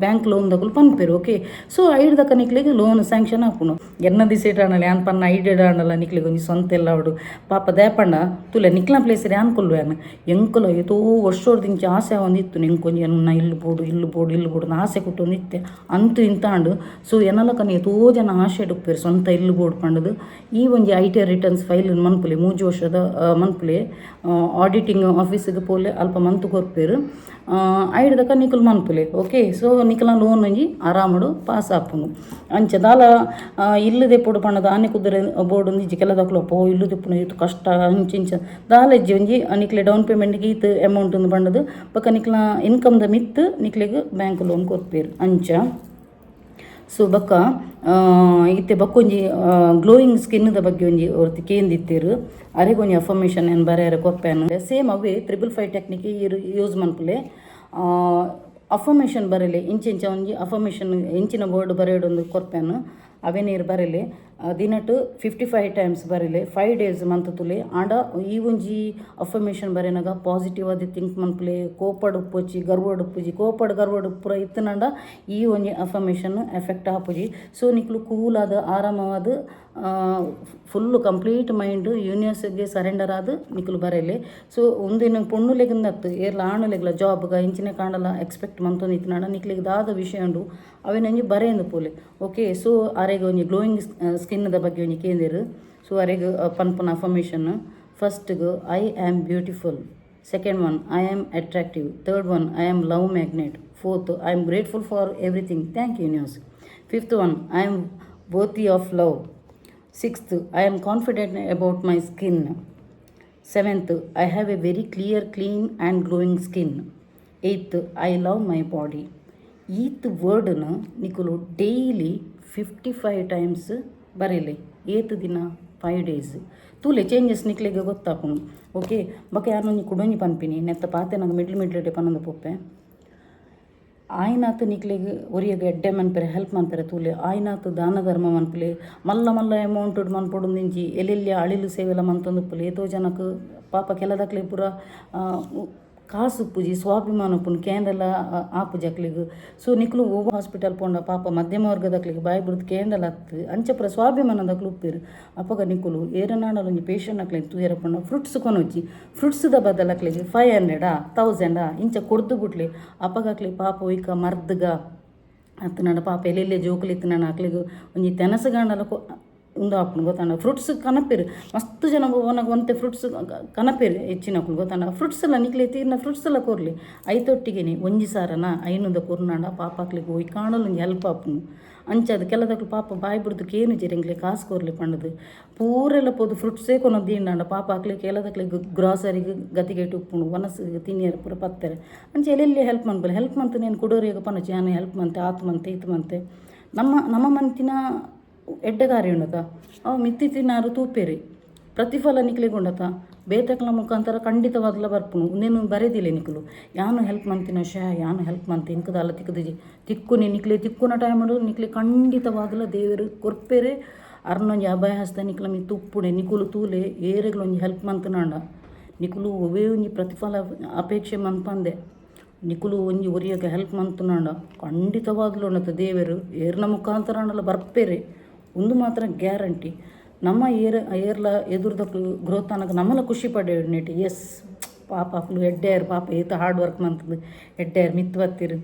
ಬ್ಯಾಂಕ್ ಲೋನ್ ದಕುಲು ಪನ್ಪೇರು. ಓಕೆ, ಸೊ ಐಡ್ದಕ ನಿಕ್ಲೆಗ್ ಲೋನ್ ಸ್ಯಾಂಕ್ಷನ್ ಆಪುನು. ಎನ್ನ ದಿಸೇಟ್ ಆಂಡಲ ಯಾನ್ ಪನ್ನ ಐಡಿಯಡ್ ಆಂಡಲ ನಿಕ್ಲೆಗ್ ಒಂಜಿ ಸ್ವಂತ ಎಲ್ಲ ಅವಡು ಪಾಪ ದೇಪಂಡ ತುಲೆ ನಿಕ್ಲ ಪ್ಲೇಸ್ ಯಾನ್ ಕೊಲ್ವೇನು ಎಂಕುಲ ಏತೋ ವರ್ಷೋರ್ದಿಂಚ ಆಸೆ ಒಂದಿತ್ತು ನಿಂಕೊಂಜಿ ಎನ್ನ ಇಲ್ಲಿ ಬೋಡು ಆಸೆ ಕೊಟ್ಟೊಂದಿತ್ತೆ ಅಂತೂ ಇಂತಾಂಡು. ಸೊ ಎನ್ನಲಕನ ಏತೋ ಜನ ಆಸೆ ಡುಪ್ಪೇರು ಸ್ವಂತ ಇಲ್ಲಿ ಬೋರ್ಡ್ ಪಂಡದು. ಈ ಒಂಜಿ ITR ರಿಟರ್ನ್ಸ್ ಫೈಲ್ ಮನ್ಪುಲೆ 3 ವರ್ಷದ ಮನ್ಪುಲೆ ಆಡಿಟಿಂಗ್ ಆಫೀಸಿಗೆ ಪೋಲೆ ಅಲ್ಪ ಮಂತ್ ಕೊರ್ಪೇರು. ಐಡ್ದಕ ನಿಕುಲು ಮನ್ಪುಲೆ. ಓಕೆ, ಸೊ ನಿಕಲ ಲೋನ್ ಒಂಜಿ ಆರಾಮಡು ಪಾಸ್ ಆಪುನು. ಅಂಚ ದಾಲ ಇಲ್ಲು ದೆಪ್ಪುಡು ಪಂಡದ ಆನೆ ಕುದುರೆ ಬೋರ್ಡ್ ಒಂದಿಜ್ಜಿ ಕೆಲದಕ್ಲು ಅಪ್ಪೋ ಇಲ್ಲು ದೆಪ್ಪುನು ಈತು ಕಷ್ಟ ಇಂಚಿಂಚ ದಾಲೆಜ್ಜಿ ಒಂಜಿ ನಿಕ್ಲೆ ಡೌನ್ ಪೇಮೆಂಟ್ಗೆ ಈತು ಅಮೌಂಟ್ ಒಂದು ಪಂಡದು ಬೊಕ ನಿಕ್ಲ ಇನ್ಕಮ್ದ ಮಿತ್ ನಿಕ್ಲೆಗ್ ಬ್ಯಾಂಕ್ ಲೋನ್ ಕೊರ್ಪೇರು ಅಂಚ. ಸೊ ಬೊಕ್ಕ ಇತ್ತೆ ಬಕ್ಕೊಂಜಿ ಗ್ಲೋಯಿಂಗ್ ಸ್ಕಿನ್ದ ಬಗ್ಗೆ ಒಂಜಿ ಒರ್ತಿ ಕೇಂದಿತ್ತೇರು ಅರೆಗೊಂಜಿ ಅಫರ್ಮೇಷನ್ ಏನು ಬರೆಯರೆ ಕೊರ್ಪೇನು. ಸೇಮ್ ಅವೇ 555 ಟೆಕ್ನಿಕ್ ಯೂಸ್ ಮನ್ಪುಲೆ. ಅಫರ್ಮೇಷನ್ ಬರಲೆ ಇಂಚ ಒಂಜಿ ಅಫರ್ಮೇಷನ್ ಇಂಚಿನ ಬೋರ್ಡ್ ಬರೆಯೋಡೊಂದು ಕೊರ್ಪೇನು ಅವೇ ನೀರು ಬರಲೆ ದಿನಟ್ 55 ಟೈಮ್ಸ್ ಬರಲೆ 5 days ಮಂತ್ ತುಲೆ ಆಂಡ ಈ ಒಂಜಿ ಅಫರ್ಮೇಷನ್ ಬರೆನಾಗ ಪಾಸಿಟಿವ್ ಆದಿ ಥಿಂಕ್ ಮನ್ಪುಲೆ ಕೋಪಡ್ ಉಪ್ಪುಜಿ ಗರ್ವಡ್ ಉಪ್ಪುಜಿ ಗರ್ವಡ್ ಪೂರ ಇತ್ತನಾಂಡ ಈ ಒಂಜಿ ಅಫರ್ಮೇಷನ್ ಎಫೆಕ್ಟ್ ಆಪುಜಿ. ಸೊ ನಿಕ್ಲು ಕೂಲ್ ಆದ ಆರಾಮವಾದ ಫುಲ್ಲು ಕಂಪ್ಲೀಟ್ ಮೈಂಡ್ ಯೂನಿವರ್ಸ್ಗೆ ಸರೆಂಡರ್ ಆದ ನಿಕ್ಲು ಬರೆಯಲೆ. ಸೊ ಒಂದಿನ ಪೊಣ್ಣುಲೆಗಿಂದತ್ತು ಏರ್ಲ ಆಣುಲೆಗ್ಲ ಜಾಬ್ಗ ಇಂಚಿನ ಕಾಂಡಲ ಎಕ್ಸ್ಪೆಕ್ಟ್ ಮಂತೊಂದು ಇತ್ತನಾಂಡ ನಿಕ್ಲಿಗೆ ದಾದ ವಿಷಯ ಉಂಡು ಅವೇನೊಂಜಿ ಬರೆಯಂದು ಪೋಲೆ. ಓಕೆ, ಸೊ ಅರೆಗೆ ಒಂಜಿ ಗ್ಲೋಯಿಂಗ್ ಸ್ಕಿನ್ದ ಬಗ್ಗೆ ಒಂಜಿ ಕೇಂದಿರು. ಸೊ ಅರೆಗೆ ಪನ್ಪನ ಅಫರ್ಮೇಷನ್ ಫಸ್ಟ್ಗೆ I am beautiful Second one, I am attractive. Third one, I am love magnet. Fourth, I am grateful for everything. Thank you, universe. Fifth one, I am worthy of love. Sixth, I am confident about my skin. Seventh, I have a very clear, clean and glowing skin. Eighth, I love my body. ಈತ್ ವರ್ಡನ್ನು ನಿಕುಲು daily 55 times ಬರೀಲಿ. ಏತ್ ದಿನ 5 days ತೂಲೆ changes ನಿಕ್ಲಿಗೆ ಗೊತ್ತಾಪುನು. Okay ಬೊಕ ಯಾರೊಂಜಿ ಕುಡೊಂಜಿ ಪನ್ಪಿನಿ ನೆತ್ತ ಪಾತೆ ನಂಗೆ middle ಪನ್ನೊಂದು ಪೊಪ್ಪೆ ಆಯ್ನಾತು ನಿಕ್ಲಿಗೆ ಒರಿಯಗೆ ಎಡ್ಡೆ ಮನ್ಪೆರೆ help ಮನ್ಪೆರೆ ತೂಲೆ ಆಯ್ನಾತು ದಾನ ಧರ್ಮ ಮನ್ಪುಲೆ ಮಲ್ಲ ಅಮೌಂಟ್ ಮನ್ಪೊಡು ನಿಂಜಿ ಎಲ್ಲೆಲ್ಲಿ ಅಳಿಲು ಸೇವೆಲ್ಲ ಮಂತೊಂದುಪ್ಪುಲೆ ಏತೋ ಜನಕ್ಕೆ ಪಾಪ ಕೆಲದಕ್ಲೆ ಪೂರ ಕಾಸು ಪೂಜಿ ಸ್ವಾಭಿಮಾನ ಪುನ್ ಕೇಂದ್ರಲ ಆಪು ಜಕ್ಲಿಗೆ. ಸೊ ನಿಕ್ಲು ಓವ ಹಾಸ್ಪಿಟಲ್ ಪೋಂಡ ಪಾಪ ಮಧ್ಯಮ ವರ್ಗದಕ್ಲಿಗೆ ಬಾಯಿ ಬಿಡ್ದು ಕೇಂದ್ರಲ ಹತ್ತು ಅಂಚಪುರ ಸ್ವಾಭಿಮಾನದಕ್ಲು ಉಪ್ಪಿರು ಅಪ್ಪಗ ನಿಕ್ಕುಲು ಏರನಾಡಲು ಒಂಜಿ ಪೇಷಂಟ್ ಅಕ್ಲಿಗೆ ತೂಯರ ಪೋಂಡ ಫ್ರೂಟ್ಸ್ ಕೊನೊಚ್ಚಿ ಫ್ರೂಟ್ಸ್ದ ಬದಲಕ್ಲಿಗೆ 500 1000 ಇಂಚ ಕೊಡ್ದು ಬಿಟ್ಲಿ ಅಪ್ಪಗಕ್ಲಿ ಪಾಪ ಒಯ್ಕ ಮರ್ದಗ ಅತ್ತು ನಡ ಪಾಪ ಎಲ್ಲೆಲ್ಲೇ ಜೋಕುಲಿತ್ತು ನಾನು ಅಕ್ಲಿಗೆ ಒಂಜಿ ತೆನಸುಗಾಂಡಲ ಉಂದು ಹಾಕೊಂಡು ಗೊತ್ತಾಂಡ ಫ್ರೂಟ್ಸ್ ಕನಪೇರು ಮಸ್ತ್ ಜನ ಒನಗೆ ಒಂತೆ ಫ್ರೂಟ್ಸ್ ಕನಪೇರು ಹೆಚ್ಚಿನ ಹಾಕೊಂಡು ಗೊತ್ತಾಂಡ ಫ್ರೂಟ್ಸ್ ಎಲ್ಲ ನಿಕ್ಲೆ ತೀರ್ನ ಫ್ರೂಟ್ಸ್ ಎಲ್ಲ ಕೊರಲಿ ಐತೊಟ್ಟಿಗೆನೆ ಒಂಜಿ ಸಾರನ ಐನೊಂದ ಕೊರ್ನಾಡ ಪಾಪಾಕ್ಲಿಗೆ ಹೋಯ್ ಕಾಣಲು ಒಂದು ಹೆಲ್ಪ್ ಆಪುನು ಅಂಚದ ಕೆಲದಕ್ಲು ಪಾಪ ಬಾಯಿ ಬಿಡ್ದಕ್ಕೆ ಏನು ಜರಿಂಗ್ಲೆ ಕಾಸು ಕೊರ್ಲಿ ಪಂಡದು ಪೂರೆಲ್ಲ ಪೋದು ಫ್ರೂಟ್ಸೇ ಕೊನೊಂದು ದೀಂಡ ಪಾಪ ಹಾಕ್ಲಿಕ್ಕೆ ಕೆಲದಕ್ಲಿಗೆ ಗ್ರಾಸರಿಗೆ ಗತಿಗೆಟ್ಟು ಉಪ್ಪುಣು ಒನಸಿಗೆ ತಿನ್ನಿಯರು ಪೂರ ಪತ್ತಾರೆ ಅಂಚೆ ಎಲ್ಲೆಲ್ಲಿ ಹೆಲ್ಪ್ ಮನ್ಬಲ್ಲ ಹೆಲ್ಪ್ ಮಂತ್ ನೀನು ಕೊಡೋರಿಗೆ ಪನಚಿ ನಾನು ಹೆಲ್ಪ್ ಮಂತೆ ಆತು ಮಂತೆ ಇತ್ತು ಮಂತೆ ನಮ್ಮ ಮಂತಿನ ಎಡ್ಡೆಗಾರಿ ಉಂಡತ ಅವು ಮಿತ್ತಿ ತಿನ್ನಾರು ತೂಪೇರಿ ಪ್ರತಿಫಲ ನಿಕ್ಲಿಗೆ ಉಂಡತ ಬೇತಕ್ಲ ಮುಖಾಂತರ ಖಂಡಿತವಾದ್ಲ ಬರ್ಪುನು ನೀನು ಬರೆದಿಲ್ಲ ನಿಕ್ಲು ಯಾನು ಹೆಲ್ಪ್ ಮಂತಿನ ಯಾನು ಹೆಲ್ಪ್ ಮಂತೆ ಇಂಕದ ಅಲ್ಲ ತಿಕ್ಕದಿಜಿ ತಿಕ್ಕುನಿ ನಿಕ್ಲೆ ತಿಕ್ಕುನ ಟೈಮ್ ನಿಕ್ಲೆ ಖಂಡಿತವಾಗಲ ದೇವರು ಕೊರ್ಪೇರೆ ಅರ್ನೊಂಜಿ ಅಭಯ ಹಸ್ತ ನಿಕ್ಲ ಮಿ ತುಪ್ಪುಡೆ ನಿಕುಲು ತೂಲೆ ಏರೆಗಳೊಂಜಿ ಹೆಲ್ಪ್ ಮಂತನಾಂಡ ನಿಕುಲು ಒವೇ ಒಂಜಿ ಪ್ರತಿಫಲ ಅಪೇಕ್ಷೆ ಮನ್ಪಂದೆ ನಿಕುಲು ಒಂಜಿ ಒರಿಯಕ್ಕೆ ಹೆಲ್ಪ್ ಮಂತನಾಂಡ ಖಂಡಿತವಾಗ್ಲೂ ಉಂಡತ ದೇವರು ಏರ್ನ ಮುಖಾಂತರ ಅಂಡಲ್ಲ ಬರ್ಪೇರೆ ಒಂದು ಮಾತ್ರ ಗ್ಯಾರಂಟಿ ನಮ್ಮ ಏರ್ಲ ಎದುರ್ದಕ್ಲು ಗ್ರೋತ್ ಅನ್ನೋಕೆ ನಮ್ಮಲ್ಲ ಖುಷಿ ಪಡೆ ನೆಟ್ ಎಸ್ ಪಾಪ ಅಕ್ಲು ಎಡ್ಡೆಯರು ಪಾಪ ಏತ ಹಾರ್ಡ್ ವರ್ಕ್ ಮಂತದ್ದು ಎಡ್ಡೆಯರು ಮಿತ್ ಬತ್ತಿರು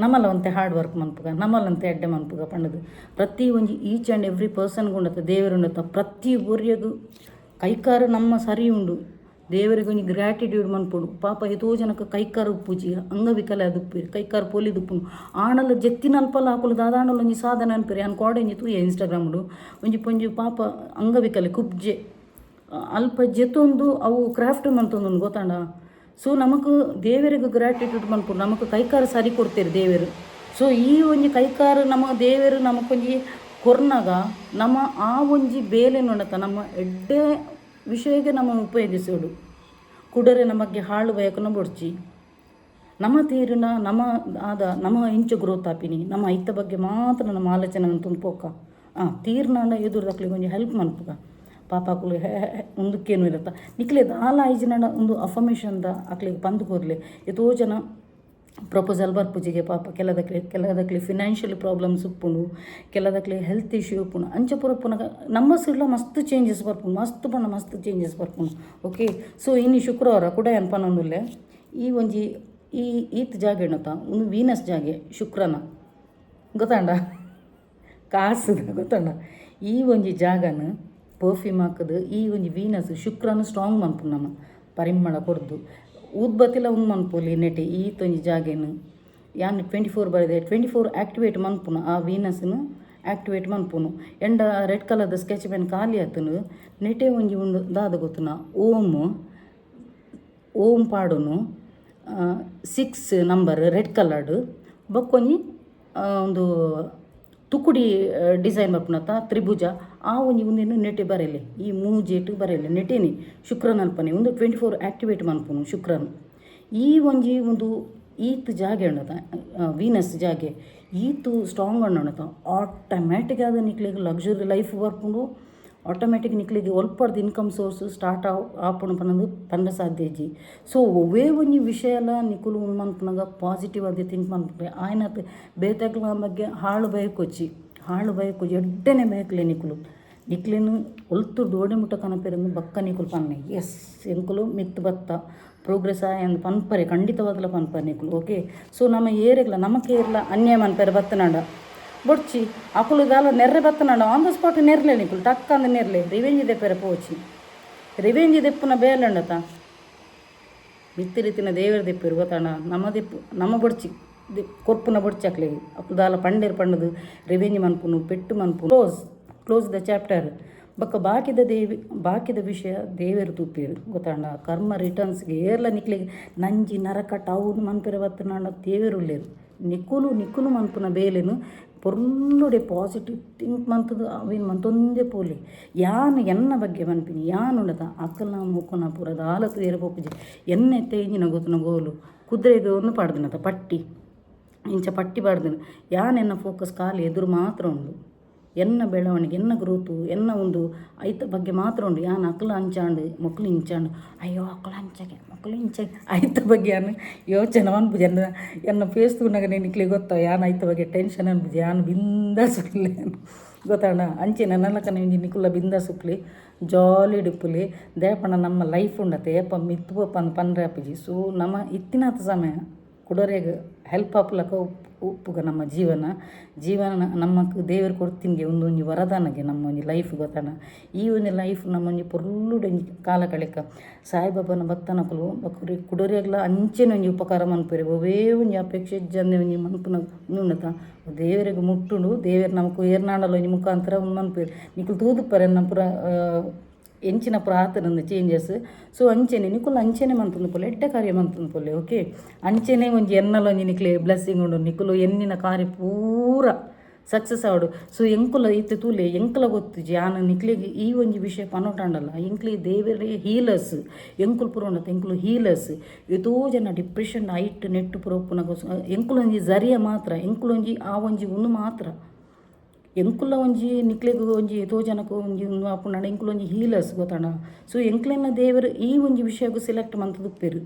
ನಮ್ಮಲ್ಲ ಒಂತೆ ಹಾರ್ಡ್ ವರ್ಕ್ ಮನ್ಪುಗ ನಮ್ಮಲ್ಲಂತೆ ಎಡ್ಡೆ ಮನ್ಪುಗ ಪಂಡದು ಪ್ರತಿ ಒಂಜಿ ಈಚ್ ಆ್ಯಂಡ್ ಎವ್ರಿ ಪರ್ಸನ್ಗೆ ಉಂಡತ ದೇವರು ಉಂಡತ ಪ್ರತಿ ಒರಿಯಗೂ ಕೈಕಾರ ನಮ್ಮ ಸರಿ ಉಂಡು ದೇವರಿಗೆ ಒಂಜಿ ಗ್ರ್ಯಾಟಿಟ್ಯೂಡ್ ಮನ್ಪೊಡು ಪಾಪ ಎತೋ ಜನಕ್ಕೆ ಕೈಕಾರ ಉಪ್ಪುಜಿ ಅಂಗವಿಕಲ ಅದು ಉಪ್ಪಿರಿ ಕೈಕಾರ ಪೋಲಿದು ಉಪ್ಪುನು ಆಣಲ ಜೆತ್ತಿನ ಅಲ್ಪಲ್ಲ ಹಾಕುಲು ದಾದಾಣಲು ಒಂಜಿ ಸಾಧನೆ ಅನ್ಪಿರಿ ಅನ್ ಕೋಡೆಂಜಿ ತೂಯ ಇನ್ಸ್ಟಾಗ್ರಾಮ್ಡು ಒಂಜಿ ಪಾಪ ಅಂಗವಿಕಲೆ ಕುಬ್ಜೆ ಅಲ್ಪ ಜೆತ್ತೊಂದು ಅವು ಕ್ರಾಫ್ಟ್ ಮಂತೊಂದು ಗೊತ್ತಾಂಡ. ಸೊ ನಮಕ್ ದೇವರಿಗೆ ಗ್ರ್ಯಾಟಿಟ್ಯೂಡ್ ಮನ್ಪೊಡು ನಮಕ್ ಕೈಕಾರ ಸರಿ ಕೊಡ್ತೀರಿ ದೇವರು. ಸೊ ಈ ಒಂಜಿ ಕೈಕಾರ ನಮ್ಮ ದೇವರು ನಮಕೊಂಜಿ ಕೊರ್ನಾಗ ನಮ್ಮ ಆ ಒಂಜಿ ಬೇಲೆ ನೋಡತ್ತ ನಮ್ಮ ಎಡ್ಡೆ ವಿಷಯಕ್ಕೆ ನಮ್ಮ ಉಪಯೋಗಿಸೋಡು ಕುಡರೆ ನಮಗೆ ಹಾಳು ಬಯಕನ ಬೊಡ್ಚಿ ನಮ್ಮ ತೀರಿನ ನಮ್ಮ ಇಂಚು ಗ್ರೋತ್ ಆಪಿನಿ ನಮ್ಮ ಐತ ಬಗ್ಗೆ ಮಾತ್ರ ನಮ್ಮ ಆಲೋಚನೆ ತುಂಬೋಕ ತೀರ್ನಾಂಡ ಎದುರ್ದಕ್ಲಿಗೆ ಒಂಜಿ ಹೆಲ್ಪ್ ಮನ್ಪುಗ ಪಾಪಾಕುಲು ಮುಂದಕ್ಕೇನು ಇರತ್ತ ನಿಕ್ಲೆ ದಾಲ ಐಜಿನ ಒಂದು ಅಫರ್ಮೇಷನ್ದ ಅಕ್ಲಿಗೆ ಬಂದು ಕೊರ್ಲಿ ಎಷ್ಟೋ ಜನ ಪ್ರಪೋಸಲ್ ಬರ್ಪುಜಿಗೆ ಪಾಪ ಕೆಲದಕ್ಲಿ ಫಿನಾನ್ಷಿಯಲ್ ಪ್ರಾಬ್ಲಮ್ಸ್ ಉಪ್ಪುಂಡು ಕೆಲದಕ್ಲಿ ಹೆಲ್ತ್ ಇಶ್ಯೂ ಉಪ್ಪುಂಡು ಅಂಚ ಪೂರ ಪುನಃ ನಮ್ಮ ಸೈಡ್ಲ ಮಸ್ತ್ ಚೇಂಜಸ್ ಬರ್ಪುಂಡು ಮಸ್ತ್ ಚೇಂಜಸ್ ಬರ್ಪುಂಡು. ಓಕೆ ಸೊ ಇನ್ನು ಶುಕ್ರವಾರ ಕೂಡ ಅನ್ಪನೊಂದುಲ್ಲೆ ಈ ಒಂಜಿ ಈತ್ ಜಾಗ ಏನತ್ತ ಒಂದು ವೀನಸ್ ಜಾಗೆ ಶುಕ್ರನ ಗೊತ್ತಾಂಡ ಕಾಸದ ಗೊತ್ತಾಂಡ ಈ ಒಂಜಿ ಜಾಗನ ಪರ್ಫ್ಯೂಮ್ ಹಾಕದು ಈ ಒಂಜಿ ವೀನಸ್ ಶುಕ್ರನ ಸ್ಟ್ರಾಂಗ್ ಮನ್ಪುಂಡು ನಮ್ಮ ಪರಿಮಳ ಕೊಡ್ದು ಊದ್ಬತ್ತಿಲ ಒಂದು ಮನ್ಪುಲಿ ನೆಟೆ ಈತೊಂಜಿ ಜಾಗೇನು ಯಾನು 24 ಬರೆದೆ 24 ಆ್ಯಕ್ಟಿವೇಟ್ ಮನ್ಪುನು ಆ ವೀನಸ್ನು ಆ್ಯಕ್ಟಿವೇಟ್ ಮನ್ಪುನು ಎಂಡ ರೆಡ್ ಕಲರ್ದ ಸ್ಕೆಚ್ ಪೆನ್ ಖಾಲಿ ಆತನು ನೆಟೆ ಒಂಜಿ ಉಂಡು ದಾದ ಗೊತ್ತುನ ಓಂ ಪಾಡುನು 6 ನಂಬರ್ ರೆಡ್ ಕಲರ್ಡ್ ಬೊಕ್ಕೊಂಜಿ ಒಂದು ತುಕುಡಿ ಡಿಸೈನ್ ಬರ್ಪುನತ್ತ ತ್ರಿಭುಜ ಆ ಒಂಜಿ ಒಂದೇನು ನೆಟೆ ಬರೆಯಲೆ ಈ ಮೂಜೇಟು ಬರೆಯಲೆ ನೆಟೇನೆ ಶುಕ್ರನ ಅನ್ಪನೆ ಒಂದು 24 ಆ್ಯಕ್ಟಿವೇಟ್ ಮನ್ಪುನು ಶುಕ್ರನು ಈ ಒಂಜಿ ಒಂದು ಈತ್ ಜಾಗೆ ಉಂಡತ ವೀನಸ್ ಜಾಗೆ ಈತು ಸ್ಟ್ರಾಂಗ್ ಉಂಡತ ಆಟೋಮ್ಯಾಟಿಕ್ ಆದ ನಿಕ್ಲಿಗೆ ಲಕ್ಸುರಿ ಲೈಫ್ ಬರ್ಪುಂಡು ಆಟೋಮ್ಯಾಟಿಕ್ ನಿಕ್ಲಿಗೆ ಒಲ್ಪಡ್ದು ಇನ್ಕಮ್ ಸೋರ್ಸ್ ಸ್ಟಾರ್ಟ್ ಆಪುಣ ಪನ್ನದು ಪಂಡ ಸಾಧ್ಯ ಇಜ್ಜಿ. ಸೊ ಒವೇ ಒಂಜಿ ವಿಷಯ ಎಲ್ಲ ನಿಕುಲು ಮನ್ಪುನಾಗ ಪಾಸಿಟಿವ್ ಆಗಿ ಥಿಂಕ್ ಮನ್ಪೆ ಆಯ್ನತ್ ಬೇತಕ್ಲ ಬಗ್ಗೆ ಹಾಳು ಬಯಕೊಚ್ಚಿ ಎಡ್ಡೆನೆ ಬಯಕಲೆ ನಿಕ್ಲೇನು ಒಲ್ತು ಡೋಡೆ ಮುಟ್ಟ ಕನಪೆರಂದು ಬಕ್ಕ ನಿಕುಲು ಪನ್ನೆ ಎಸ್ ಎಂಕುಲು ಮಿತ್ ಬತ್ತ ಪ್ರೋಗ್ರೆಸ್ ಆಯಂದು ಪನ್ಪರೆ ಖಂಡಿತವಾಗಲ ಪನ್ಪರೆ ನಿಕುಲು. ಓಕೆ ಸೊ ನಮ್ಮ ಏರೆಗ್ಲ ನಮಕ್ಕೆ ಏರ್ಲ ಅನ್ಯಾಯ ಮನ್ಪೆರೆ ಬತ್ತನಾಡ ಬೊಡ್ಚಿ ಅಕುಲು ದಾಲ ನೆರ್ರೆ ಬತ್ತನಾಡ ಆನ್ ದ ಸ್ಪಾಟ್ ನೆರ್ಲೆ ನಿಕುಲು ಟಕ್ ಅಂದ ನೆರ್ಲೆ ರಿವೆಂಜ್ ದೆಪ್ಪೆರೆ ಪೋಚಿ ರಿವೆಂಜ್ ದೆಪ್ಪುನ ಬೇಲೆ ಉಂಡತ ಮಿತ್ತಿ ರೀತಿನ ದೇವರ ದೆಪ್ಪರು ಗೊತ್ತಾಣ ನಮ್ಮ ದೆಪ್ಪು ನಮ್ಮ ಬೊಡ್ಚಿ ಕೊರ್ಪುನ ಬೊಡ್ಚಾಕ್ಲೆ ಅಪ್ಪು ದಾಲ ಪಂಡೇರು ಪಂಡದು ರಿವೆಂಜ್ ಮನ್ಪುನು ಪೆಟ್ಟು ಮನ್ಪುನು ಕ್ಲೋಸ್ ದ ಚಾಪ್ಟರ್ ಬೊಕ್ಕ ಬಾಕಿದ ವಿಷಯ ದೇವರು ತುಪ್ಪಿರು ಗೊತ್ತಾಂಡ ಕರ್ಮ ರಿಟರ್ನ್ಸ್ಗೆ ಏರ್ಲ ನಿಕ್ಲಿಗೆ ನಂಜಿ ನರಕ ಟೌನ್ ಮನ್ಪೆರೆ ಬತ್ತನಾಂಡ ದೇವರು ಉಳ್ಳೇರು ನಿಕ್ಕುಲು ಮನ್ಪುನ ಬೇಲೆನು ಪೊರ್ಲುಡೆ ಪಾಸಿಟಿವ್ ಥಿಂಕ್ ಮಂತದು ಅವೇನು ಮಂತೊಂದೇ ಪೋಲಿ ಯಾನು ಎನ್ನ ಬಗ್ಗೆ ಮನ್ಪಿನಿ ಯಾನು ಉಂಡದ ಅಕ್ಕಲ ಮುಕ್ಕನ ಪೂರದ ಆಲತು ಏರು ಪೋಪುಜಿ ಎನ್ನೆ ತೇಂಜಿನ ಗೊತ್ತನ ಗೋಲು ಕುದುರೆಗೆ ಒಂದು ಪಾಡ್ದಿನದ ಪಟ್ಟಿ ಇಂಚ ಪಟ್ಟಿ ಪಾಡ್ದಿನ ಯಾನೆನ್ನ ಫೋಕಸ್ ಖಾಲಿ ಎದುರು ಮಾತ್ರ ಉಂಡು ಎನ್ನ ಬೆಳವಣಿಗೆ ಎನ್ನ ಗ್ರೋತು ಎನ್ನ ಒಂದು ಐತ ಬಗ್ಗೆ ಮಾತ್ರ ಉಂಡು ಯಾನು ಅಕ್ಕಲು ಅಂಚಾಂಡು ಮಕ್ಕಳು ಇಂಚಾಂಡು ಅಯ್ಯೋ ಅಕ್ಕಳು ಅಂಚಾಗೆ ಮಕ್ಕಳು ಇಂಚಾಗೆ ಐತ ಬಗ್ಗೆ ಯಾನು ಯೋಚನೆ ಅನ್ಬುಜಿ ಎನ್ನ ಫೇಸ್ ತೂನಾಗ ನಿಕ್ಲಿಗೆ ಗೊತ್ತಾ ಯಾನು ಐತ ಬಗ್ಗೆ ಟೆನ್ಷನ್ ಅನ್ಬುಜಿ ಯಾನು ಬಿಂದಾಸುಕ್ಲಿ ಗೊತ್ತಾಣ ಅಂಚೆ ನನ್ನಲಕ ನಿಕ್ಕುಲ್ಲ ಬಿಂದಾಸುಕ್ಲಿ ಜಾಲಿ ಡಿಪ್ಪುಲಿ ದೇಪಣ ನಮ್ಮ ಲೈಫ್ ಉಂಡತೆ ಏಪ ಮಿತ್ತು ಪನ್ರೆ ಅಪ್ಪಜಿ ಸೊ ನಮ್ಮ ಇತ್ತಿನಾಥ ಸಮಯ ಕುಡೋರೆಗೆ ಹೆಲ್ಪ್ ಆಪ್ಲಕ ಉಪ್ಪುಗ ನಮ್ಮ ಜೀವನ ನಮ್ಮಕ್ಕೆ ದೇವರು ಕೊಡ್ತಿನ್ಗೆ ಒಂದೊಂದು ವರದಾನಗೆ ನಮ್ಮ ಒಂಜಿ ಲೈಫ್ ಗೊತ್ತಾನ ಈ ಒಂದು ಲೈಫ್ ನಮ್ಮೊಂಜಿ ಪೊರ್ಲುಡೆ ಕಾಲ ಕಳೆಕ ಸಾಯಿಬಾಬನ ಭಕ್ತನಕಲು ಬಕುರಿ ಕುಡೋರೆಗ್ಲ ಅಂಚೆನ ಒಂಜಿ ಉಪಕಾರ ಮನ್ಪುರೆ ಒವೇ ಒಂಜಿ ಅಪೇಕ್ಷೆ ಜಂದೆ ಒಂಜಿ ಮನ್ಪುನ ಉನ್ನತ ದೇವರಿಗೆ ಮುಟ್ಟುಂಡು ದೇವರು ನಮಕು ಏರ್ನಾಡಲು ಒಂಜಿ ಮುಖಾಂತರ ಮನ್ಪುರೆ ನಿಕ್ಕಲು ತೂದುಪ್ಪರೆ ನಮ್ಮ ಪುರ ಎಂಚಿನ ಪ್ರಾತನಂದು ಚೇಂಜಸ್ ಸೊ ಅಂಚೆನೆ ನಿಕ್ಕುಲು ಅಂಚೆನೆ ಮಂತುಂದು ಪೊಲೆ ಎಡ್ಡೆ ಕಾರ್ಯ ಮಂತುಂದು ಪೊಲೆ ಓಕೆ ಅಂಚೆನೆ ಒಂಜಿ ಎನ್ನಲ ಒಂಜಿ ನಿಕ್ಲೆ ಬ್ಲೆಸ್ಸಿಂಗ್ ಉಂಡು ನಿಕ್ಕುಲು ಎನ್ನಿನ ಕಾರ್ಯ ಪೂರ ಸಕ್ಸಸ್ ಆವಡು ಸೊ ಎಂಕುಲ ಇತ್ತು ತೂಲೆ ಎಂಕಲ ಗೊತ್ತು ಯಾನು ನಿಕ್ಲಿಗೆ ಈ ಒಂಜಿ ವಿಷಯ ಪನೋಟಾಂಡಲ್ಲ ಎಂಕ್ಲಿ ದೇವರೇ ಹೀಲರ್ಸ್ ಎಂಕುಲು ಪುರ ಉಂಡತ ಎಂಕುಲು ಹೀಲರ್ಸ್ ಎತೋ ಜನ ಡಿಪ್ರೆಷನ್ ಐಟ್ ನೆಟ್ಟು ಪುರ ಉಪ್ಪುನ ಎಂಕುಲು ಒಂಜಿ ಜರಿಯ ಮಾತ್ರ ಎಂಕುಲು ಒಂಜಿ ಆ ಒಂಜಿ ಉಣ್ಣು ಮಾತ್ರ ಎಂಕುಲ ಒಂಜಿ ನಿಕ್ಲೆಗ್ ಒಂಜಿ ಎತೋ ಜನಕ್ಕೆ ಒಂಜಿ ಆಪುಂಡ ಎಂಕುಲು ಒಂಜಿ ಹೀಲರ್ಸ್ ಗೊತ್ತಾಂಡ ಸೊ ಎಂಕ್ಲೆನ ದೇವರು ಈ ಒಂಜಿ ವಿಷಯಕ್ಕೂ ಸೆಲೆಕ್ಟ್ ಮಂತದು ಉಪ್ಪೇರು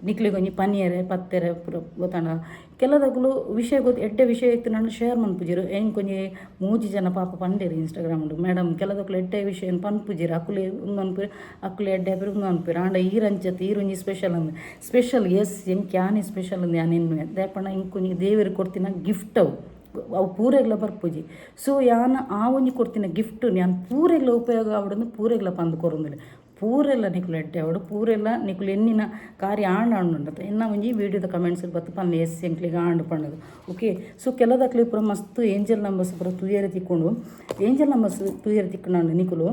ನಿಕ್ಲೆಗ್ ಒಂಜಿ ಪನಿಯರೆ ಪತ್ತೆರೆ ಪೂರ ಗೊತ್ತಾಂಡ ಕೆಲದಕ್ಕಲು ವಿಷಯ ಎಡ್ಡೆ ವಿಷಯ ಇತ್ತು ನಾನು ಶೇರ್ ಮನ್ಪುಜಿರು ಎಂಕೊಂಜಿ ಮೂಜಿ ಜನ ಪಾಪ ಪಂಡೇರು ಇನ್ಸ್ಟಾಗ್ರಾಮ್ ಉಂಡು ಮೇಡಮ್ ಕೆಲದಕ್ಕಲು ಎಡ್ಡೆ ವಿಷಯ ಪನ್ಪುಜಿರು ಅಕ್ಕುಲೆ ಅನ್ಪುರಿ ಅಕ್ಕುಲೆ ಎಡ್ಡೆ ಪೇರು ಅನ್ಪುರಿ ಆಂಡ ಈರಂಚತ್ ಈರೊಂಜಿ ಸ್ಪೆಷಲ್ ಅಂದು ಸ್ಪೆಷಲ್ ಎಸ್ ಎಂಕ್ ಯಾನಿ ಸ್ಪೆಷಲ್ ಅಂದು ಯಾನೆನ್ನುವೆ ದೇಪಣ್ಣ ಇಂಕೊಂಜಿ ದೇವರು ಕೊಡ್ತಿನ ಗಿಫ್ಟ್ ಅವು ಪೂರೆಗ್ಲ ಬರ್ಪುಜಿ ಸೊ ಯಾನ ಆ ಒಂಜಿ ಕೊಡ್ತಿನ ಗಿಫ್ಟ್ ನಾನು ಪೂರೆಗ್ಲ ಉಪಯೋಗ ಆವಡನ್ನು ಪೂರೆಗ್ಲ ಪಂದು ಕೊರೊಂದಿಲ್ಲ ಪೂರೆಲ್ಲ ನಿಕುಲು ಎಡ್ಡೆ ಆವಡು ಪೂರೆಲ್ಲ ನಿಕುಲು ಎನ್ನಿನ ಕಾರ್ಯ ಆಂಡ್ ಉಂಡತ ಎನ್ನ ಒಂಜಿ ವೀಡಿಯೋದ ಕಮೆಂಟ್ಸ್ ಬತ್ತು ಪನ್ನೆ ಎಸ್ ಎಂಕ್ಲಿಗೆ ಆಂಡ್ ಪಣ್ಣದು ಓಕೆ ಸೊ ಕೆಲದಕ್ಲಿ ಪುರ ಮಸ್ತ್ ಏಂಜಲ್ ನಂಬರ್ಸ್ ಪುರ ತೂಯರೆ ತಿಕ್ಕೊಂಡು ಏಂಜಲ್ ನಂಬರ್ಸ್ ತೂಯರೆ ತಿಕ್ಕೊಂಡು ನಿಕುಲು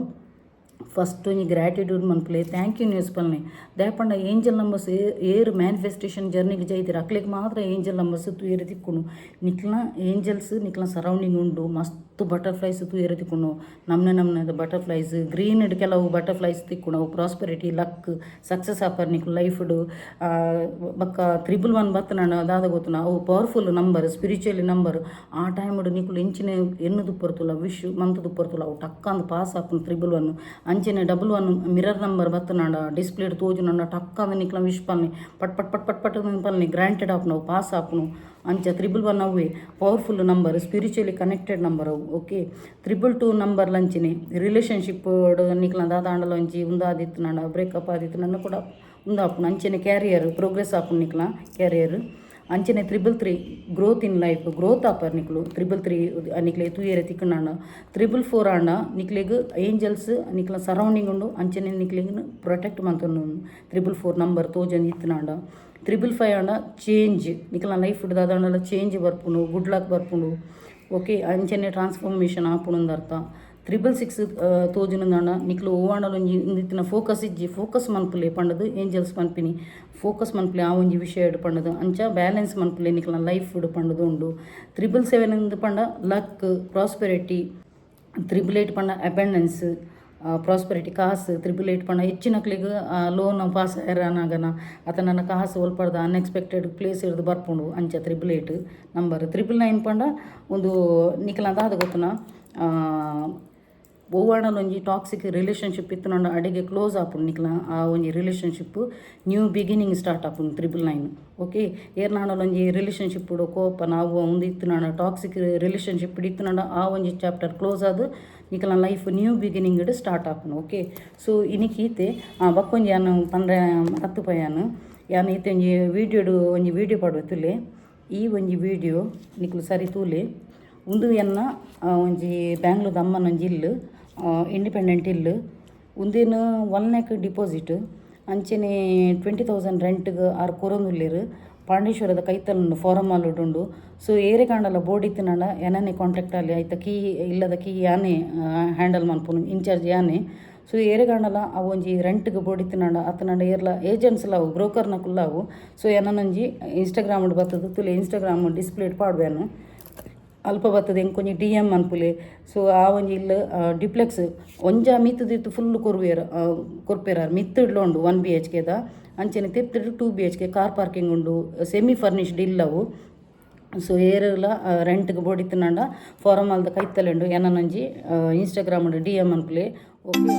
ಫಸ್ಟ್ ಒಂಜಿ ಗ್ರ್ಯಾಟಿಟ್ಯೂಡ್ ಮನ್ಪುಲೆ ಥ್ಯಾಂಕ್ ಯು ನ್ಯೂಸ್ ಪಲ್ನೆ ದೇಪಂಡ ಏಂಜಲ್ ನಂಬರ್ಸ್ ಏರು ಮ್ಯಾನಿಫೆಸ್ಟೇಷನ್ ಜರ್ನಿಗೆ ಜೈತಿರ ಅಕ್ಲಿಗೆ ಮಾತ್ರ ಏಂಜಲ್ ನಂಬರ್ಸ್ ತೂಯರೆ ತಿಕ್ಕೊಂಡು ನಿಕ್ಲ ಏಂಜಲ್ಸ್ ನಿಕ್ಲ ಸರೌಂಡಿಂಗ್ ಉಂಡು ಮಸ್ತ್ ಬಟರ್ಫ್ಲೈಸ್ ತೂಯರೆ ತಿಕ್ಕೊಂಡು ನಮ್ಮನೆ ಬಟರ್ಫ್ಲೈಸ್ ಗ್ರೀನ್ ಕೆಲವು ಬಟರ್ಫ್ಲೈಸ್ ತಿಕ್ಕೊಂಡು ಅವು ಪ್ರಾಸ್ಪೆರಿಟಿ ಲಕ್ ಸಕ್ಸಸ್ ಆಪರ್ ನಿಕ್ಲು ಲೈಫ್ಡು ಬಕ್ಕ 111 ಬತ್ತನಾಣ ಅದಾದ ಗೊತ್ತು ಅವು ಪವರ್ಫುಲ್ ನಂಬರ್ ಸ್ಪಿರಿಚುವಲಿ ನಂಬರ್ ಆ ಟೈಮ್ಡು ನಿಕ್ಲು ಇಂಚಿನ ಎನ್ನು ದುಪ್ಪರ್ತುಲ್ಲ ವಿಶ್ ಮಂತ್ ದುಪ್ಪರ್ತುಲ್ಲ ಅವು ಟಕ್ಕಂದು ಪಾಸ್ ಆಪುನು 111 ಅಂಚೆನೆ 111 ಮಿರರ್ ನಂಬರ್ ಬತ್ತನಾಡ ಡಿಸ್ಪ್ಲೇಡ್ ತೋಜುನಾಡ ಟಕ್ಕಂದು ನಿಕ್ಲ ವಿಶ್ ಪಲ್ನಿ ಪಟ್ ಪಟ್ ಪಟ್ ಪಟ್ ಪಟ್ ಪಲ್ನಿ ಗ್ರಾಂಟೆಡ್ ಆಪುನು ಅವು ಪಾಸ್ ಆಪುನು ಅಂಚ 111 ಅವೇ powerful number spiritually connected number ಅವು ಓಕೆ 222 ನಂಬರ್ ಲಂಚಿನಿ ರಿಲೇಷನ್ಶಿಪ್ ನಿಕ್ಲ ದಾದಾಂಡಲ ಒಂಚಿ ಉಂದಾದಿತ್ತು ನಾಡ ಬ್ರೇಕಪ್ ಆದಿತ್ತು ನನ್ನ ಕೂಡ ಉಂದಾಪುನು ಅಂಚೆನೆ ಕ್ಯಾರಿಯರ್ ಪ್ರೋಗ್ರೆಸ್ ಆಪುನು ನಿಕ್ಲ ಕ್ಯಾರಿಯರ್ ಅಂಚನೆ 333 ಗ್ರೋತ್ ಇನ್ ಲೈಫ್ ಗ್ರೋತ್ ಆಪರ್ ನಿಕ್ಲು 333 ನಿಕ್ಲೆ ತೂಯರೆ ತಿಕ್ಕನಾಂಡ 444 ಆಂಡ ನಿಕ್ಲೆಗ್ ಏಂಜಲ್ಸ್ ನಿಕ್ಲ ಸರೌಂಡಿಂಗ್ ಉಂಡು ಅಂಚನೆ ನಿಕ್ಲೆಗ್ ಪ್ರೊಟೆಕ್ಟ್ ಮಂತೊಂದು 444 ನಂಬರ್ ತೋಜನ್ ಇತ್ತನಾಂಡ 555 ಆಂಡ ಚೇಂಜ್ ನಿಕ್ಲ ಲೈಫ್ ದಾದಾಂಡಲ ಚೇಂಜ್ ಬರ್ಪುಂಡು ಗುಡ್ ಲಕ್ ಬರ್ಪುಂಡು ಓಕೆ ಅಂಚನೆ ಟ್ರಾನ್ಸ್ಫಾರ್ಮೇಷನ್ ಆಪುಂಡು ಅರ್ಥ 666 ತೋಜುನಂದಾಂಡ ನಿಕ್ಲು ಓವಾಂಡಲ ಒಂಜಿ ಇಂದಿತ್ತಿನ ಫೋಕಸ್ ಇಜ್ಜಿ ಫೋಕಸ್ ಮನ್ಪುಲೆ ಪಂಡದು ಏಂಜಲ್ಸ್ ಪನ್ಪಿನಿ ಫೋಕಸ್ ಮನ್ಪುಲೆ ಆ ಒಂಜಿ ವಿಷಯ ಇಡು ಪಂಡದು ಅಂಚ ಬ್ಯಾಲೆನ್ಸ್ ಮನ್ಪುಲೆ ನಿಕ್ಲ ಲೈಫ್ ಇಡು ಪಂಡದು ಉಂಡು 777 ಅಂದು ಪಂಡ ಲಕ್ ಪ್ರಾಸ್ಪೆರಿಟಿ 888 ಪಂಡ ಅಬೆಂಡೆನ್ಸ್ ಪ್ರಾಸ್ಪೆರಿಟಿ ಕಾಸು 888 ಪಂಡ ಹೆಚ್ಚಿನಕ್ಲಿಗೆ ಲೋನ್ ಪಾಸ್ ಆಯರನಾಗನ ಅತ ನನ್ನ ಕಾಸು ಒಲ್ಪಡ್ದ ಅನ್ಎಕ್ಸ್ಪೆಕ್ಟೆಡ್ ಪ್ಲೇಸ್ ಹಿಡಿದು ಬರ್ಪುಂಡು ಅಂಚ 888 ನಂಬರ್ 999 ಪಂಡ ಒಂದು ನಿಕ್ಲ ಅದಾದ ಗೊತ್ತನ ಓವಾಣಲ್ ಒಂಜಿ ಟಾಕ್ಸಿಕ್ ರಿಲೇಷನ್ಶಿಪ್ ಇತ್ತು ನನ್ನ ಅಡಿಗೆ ಕ್ಲೋಸ್ ಆಪುಂಡು ನಿಕ್ಲ ಆ ಒಂಜಿ ರಿಲೇಷನ್ಶಿಪ್ ನ್ಯೂ ಬಿಗಿನಿಂಗ್ ಸ್ಟಾರ್ಟ್ ಆಪುಂಡು 999 ಓಕೆ ಏರ್ನಾಡಲ್ ಒಂಜಿ ರಿಲೇಷನ್ಶಿಪ್ ಕೋಪ ನಾವು ಒಂದು ಇತ್ತು ನಾನು ಟಾಕ್ಸಿಕ್ ರಿಲೇಷನ್ಶಿಪ್ ಇತ್ತು ನನ್ನ ಆ ಒಂಜಿ ಚಾಪ್ಟರ್ ಕ್ಲೋಸ್ ಆದ ನಿಕ್ಲ ಲೈಫ್ ನ್ಯೂ ಬಿಗಿನಿಂಗ್ ಸ್ಟಾರ್ಟ್ ಆಪುಂಡು ಓಕೆ ಸೊ ಇನಿಕ್ ಈತೆ ಬಕ್ಕೊಂಜಿ ಯಾನು ಪಂಡ್ರೆ ಹತ್ತು ಪಯಾನು ಯಾನು ಈತೆ ಒಂಜಿ ವೀಡಿಯೋ ಪಡ್ಬೇತುಲೆ ಈ ಒಂಜಿ ವೀಡಿಯೋ ನಿಕ್ಲು ಸರಿ ತೂಲೆ ಉಂದು ಎನ್ನ ಒಂಜಿ ಬ್ಯಾಂಗ್ಳೂರ್ದ ಅಮ್ಮನ ಒಂಜಿ ಇಲ್ಲು ಇಂಡಿಪೆಂಡೆಂಟ್ ಇಲ್ಲು ಉಂದೇನು 1 lakh ಡಿಪಾಸಿಟ್ ಅಂಚನೆ 20,000 ರೆಂಟ್ಗೆ ಆರು ಕೊರೊಂದುಲ್ಲೇರು ಪಾಂಡೇಶ್ವರದ ಕೈತಲ್ ಫಾರಮ್ ಉಂಡು. ಸೊ ಏರೆ ಕಾಂಡಲ ಬೋರ್ಡ್ ಇತ್ತಿನಾಂಡ ಎನನೆ ಕಾಂಟ್ಯಾಕ್ಟ್ ಅಲ್ಲಿ ಆಯ್ತ ಕೀ ಇಲ್ಲದ ಕೀ ಯಾನೇ ಹ್ಯಾಂಡಲ್ ಮನ್ಪುನು ಇನ್ಚಾರ್ಜ್ ಯಾನೇ. ಸೊ ಏರೆ ಕಾಂಡಲ ಅವು ಒಂಜಿ ರೆಂಟ್ಗೆ ಬೋರ್ಡ್ ಇತ್ತಿನಾಂಡ ಅತ್ತನಾಂಡ ಏರ್ಲ ಏಜೆಂಟ್ಸ್ಲ ಅವು ಬ್ರೋಕರ್ನ ಕುಲ್ಲಾವು. ಸೊ ಎನನೊಂಜಿ ಇನ್ಸ್ಟಾಗ್ರಾಮ್ ಬರ್ತದೆ ತುಲೆ ಇನ್ಸ್ಟಾಗ್ರಾಮ್ ಡಿಸ್ಪ್ಲೇಟ್ ಪಾಡ್ಬೇನು ಅಲ್ಪ ಬರ್ತದೆ ಹೆಂಗೆ ಕೊಂಚ DM ಅನ್ಪುಲೆ. ಸೊ ಆ ಒಂಜಿ ಇಲ್ಲ ಡಿಪ್ಲೆಕ್ಸ್ ಒಂಜ ಮಿತ್ತದಿತ್ತು ಫುಲ್ ಕೊರ್ಪೇರಾರು ಮಿತ್ತಿಡ್ಲುಂಡು 1 BHKದ ಅಂಚನೆ ತಿರ್ತಿಡು 2 BHK ಕಾರ್ ಪಾರ್ಕಿಂಗ್ ಉಂಡು ಸೆಮಿ ಫರ್ನಿಶ್ಡ್ ಇಲ್ಲವು. ಸೊ ಏರೆಲ್ಲ ರೆಂಟ್ಗೆ ಬೋರ್ಡ್ ಇತ್ತಿನಾಂಡ ಫಾರಮ್ ಅಲ್ದ ಕೈತಲೆಂಡು ಎನನೊಂಜಿ ಇನ್ಸ್ಟಾಗ್ರಾಮ್ DM ಅನ್ಪುಲೆ. ಓಕೆ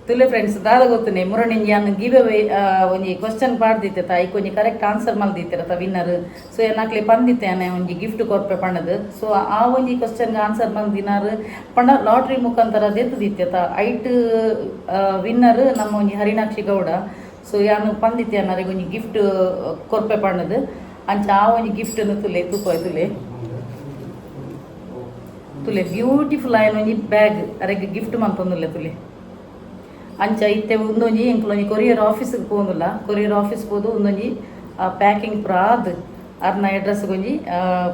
ತುಲೆ ಫ್ರೆಂಡ್ಸ್ ದಾದ ಗೊತ್ತುನೆ ಮುರಣಿಂಜಿ ನಾನು ಗಿವ್ ಅವೇ ಒಂಜಿ ಕ್ವಶನ್ ಪಾಡ್ದಿತ್ತೆ ಐಕ್ ಒಂಜಿ ಕರೆಕ್ಟ್ ಆನ್ಸರ್ ಮಲ್ದಿತ್ತಿರತ್ತ ವಿನ್ನರ್. ಸೊ ನಾಕ್ಲೆ ಪಂದಿತ್ತೇನೆ ಒಂಜಿ ಗಿಫ್ಟ್ ಕೊರ್ಪೆ ಪಂಡದು. ಸೊ ಆ ಒಂಜಿ ಕ್ವಶನ್ಗೆ ಆನ್ಸರ್ ಮಲ್ದಿನಾರು ಪಂಡ ಲಾಟ್ರಿ ಮುಖಾಂತರ ದೆತ್ತದಿತ್ತ ಐಟ್ ವಿನ್ನರ್ ನಮ್ಮ ಒಂಜಿ ಹರಿಣಾಕ್ಷಿ ಗೌಡ. ಸೊ ಯಾನು ಪಂದಿತ್ತೆ ಅನ್ನರಿಗೆ ಒಂಜಿ ಗಿಫ್ಟ್ ಕೊರ್ಪೆ ಪಂಡದು ಅಂಚ ಆ ಒಂಜಿ ಗಿಫ್ಟನ್ನು ತುಲೆ ತುಲೆ ತುಲೆ ಬ್ಯೂಟಿಫುಲ್ ಆಯ್ನ ಒಂಜಿ ಬ್ಯಾಗ್ ಅರೆಗೆ ಗಿಫ್ಟ್ ಮಂತೊಂದುಲ್ಲೆ ತುಲೆ ಅಂಚ ಇತ್ತೆ ಒಂದೊಂಜಿ ಎಂಕ್ಲೊಂಜಿ ಕೊರಿಯರ್ ಆಫೀಸ್ಗೆ ಪೋಂದುಲ್ಲ ಕೊರಿಯರ್ ಆಫೀಸ್ ಪೋದು ಒಂದೊಂಜಿ ಪ್ಯಾಕಿಂಗ್ ಪ್ರಾದ್ ಅರ್ನ ಅಡ್ರೆಸ್ಗೆ ಒಂಜಿ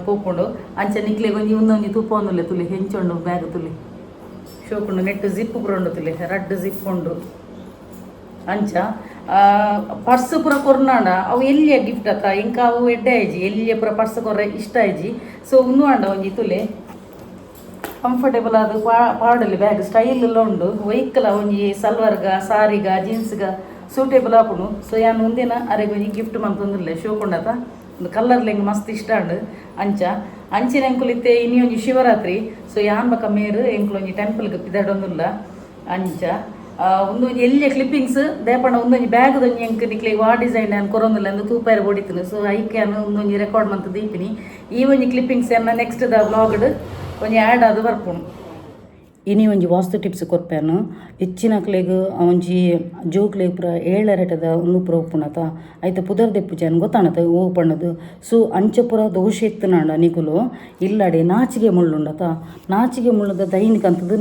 ಪೋಪುಂಡು ಅಂಚ ನಿಕ್ಲೆಗೆ ಒಂಜಿ ಒಂದೊಂಜಿ ತುಪ್ಪೊಂದುಲ್ಲೆ ತುಲೆ ಹೆಂಚೊಂಡು ಬ್ಯಾಗ್ ತುಲೆ ಶೋಕುಂಡು ನೆಟ್ ಜಿಪ್ ಪುರಂಡು ತುಲೆ ರಡ್ ಜಿಪ್ ಉಂಡು ಅಂಚ ಪರ್ಸ್ ಪೂರ ಕೊರ್ನಾಂಡ ಅವು ಎಲ್ಲಿಯ ಗಿಫ್ಟ್ ಅತ್ತ ಇಂಕ ಅವು ಎಡ್ಡೆ ಆಯ್ಜಿ ಎಲ್ಲಿಯ ಪೂರ ಪರ್ಸ್ ಕೊರ್ರೆ ಇಷ್ಟ ಆಯ್ಜಿ. ಸೊ ಉಂದು ಆಂಡ ಒಂಜಿ ತುಲೆ ಕಂಫರ್ಟೇಬಲ್ ಆದ ಪಾಡಲ್ಲಿ ಬ್ಯಾಗ್ ಸ್ಟೈಲ್ ಎಲ್ಲ ಉಂಡು ವೈಕಲ ಒಂಜಿ ಸಲ್ವಾರ್ಗ ಸಾರಿಗ ಜೀನ್ಸ್ಗ ಸೂಟೇಬಲ್ ಆಪುಂಡು. ಸೊ ಯಾನು ಒಂದಿನ ಅರೆಗೆ ಒಂಜಿ ಗಿಫ್ಟ್ ಮಂತೊಂದುಲ್ಲೆ ಶೋಕುಂಡತ ಒಂದು ಕಲರ್ಲೆಂಗೆ ಮಸ್ತ್ ಇಷ್ಟ ಉಂಡು ಅಂಚ ಅಂಚಿನ ಎಂಕುಲಿತ್ತೆ ಇನಿ ಒಂಜಿ ಶಿವರಾತ್ರಿ. ಸೊ ಯಾನ್ ಬಕ ಮೇರು ಎಂಕುಲೊಂಜಿ ಟೆಂಪಲ್ಗೆ ಪಿದಾಡೊಂದುಲ್ಲ ಅಂಚ ಒಂದೊಂಜಿ ಎಲ್ಲಿಯ ಕ್ಲಿಪ್ಪಿಂಗ್ಸ್ ದೇಪಂಡ ಒಂದೊಂಜಿ ಬ್ಯಾಗ್ದೊಂಜಿ ಎಂಕ್ ನಿಕ್ಲೆ ವಾ ಡಿಸೈನ್ ನಾನು ಕೊರೊಂದುಲ್ಲ ಅಂದು ತೂಪಾಯಿರ ಹೊಡಿತೀನಿ. ಸೊ ಐಕೆ ನಾನು ಒಂದೊಂಜಿ ರೆಕಾರ್ಡ್ ಮಂತ್ ದೀಪಿನಿ ಈ ಒಂಜಿ ಕ್ಲಿಪ್ಪಿಂಗ್ಸ್ ಅನ್ನ ನೆಕ್ಸ್ಟ್ ದ ವ್ಲಾಗ್ಡ್ ಒಂಜಿ ಆ್ಯಡ್ ಅದು ಬರ್ಪುಣು. ಇನಿ ಒಂಜಿ ವಾಸ್ತು ಟಿಪ್ಸ್ ಕೊರ್ಪೇನು ಹೆಚ್ಚಿನಕ್ಲೆಗ್ ಒಂಜಿ ಜೋಕ್ಲೆಗ್ ಪೂರ 7 ಒಂದು ಪೂರ ಉಪ್ಪುಣತ ಐತ ಪುದರ್ ದೆಪ್ಪುಜಾನ್ ಗೊತ್ತಾಣತ ಓ ಪಣ್ಣದು. ಸೊ ಅಂಚ ಪೂರ ದೋಷ ಎತ್ತನಾಂಡ ನಿಕುಲು ಇಲ್ಲಡೆ ನಾಚಿಗೆ ಮುಳ್ಳುಂಡತ ನಾಚಿಗೆ ಮುಳ್ಳದ ದೈನಿಕಂತದ್ದು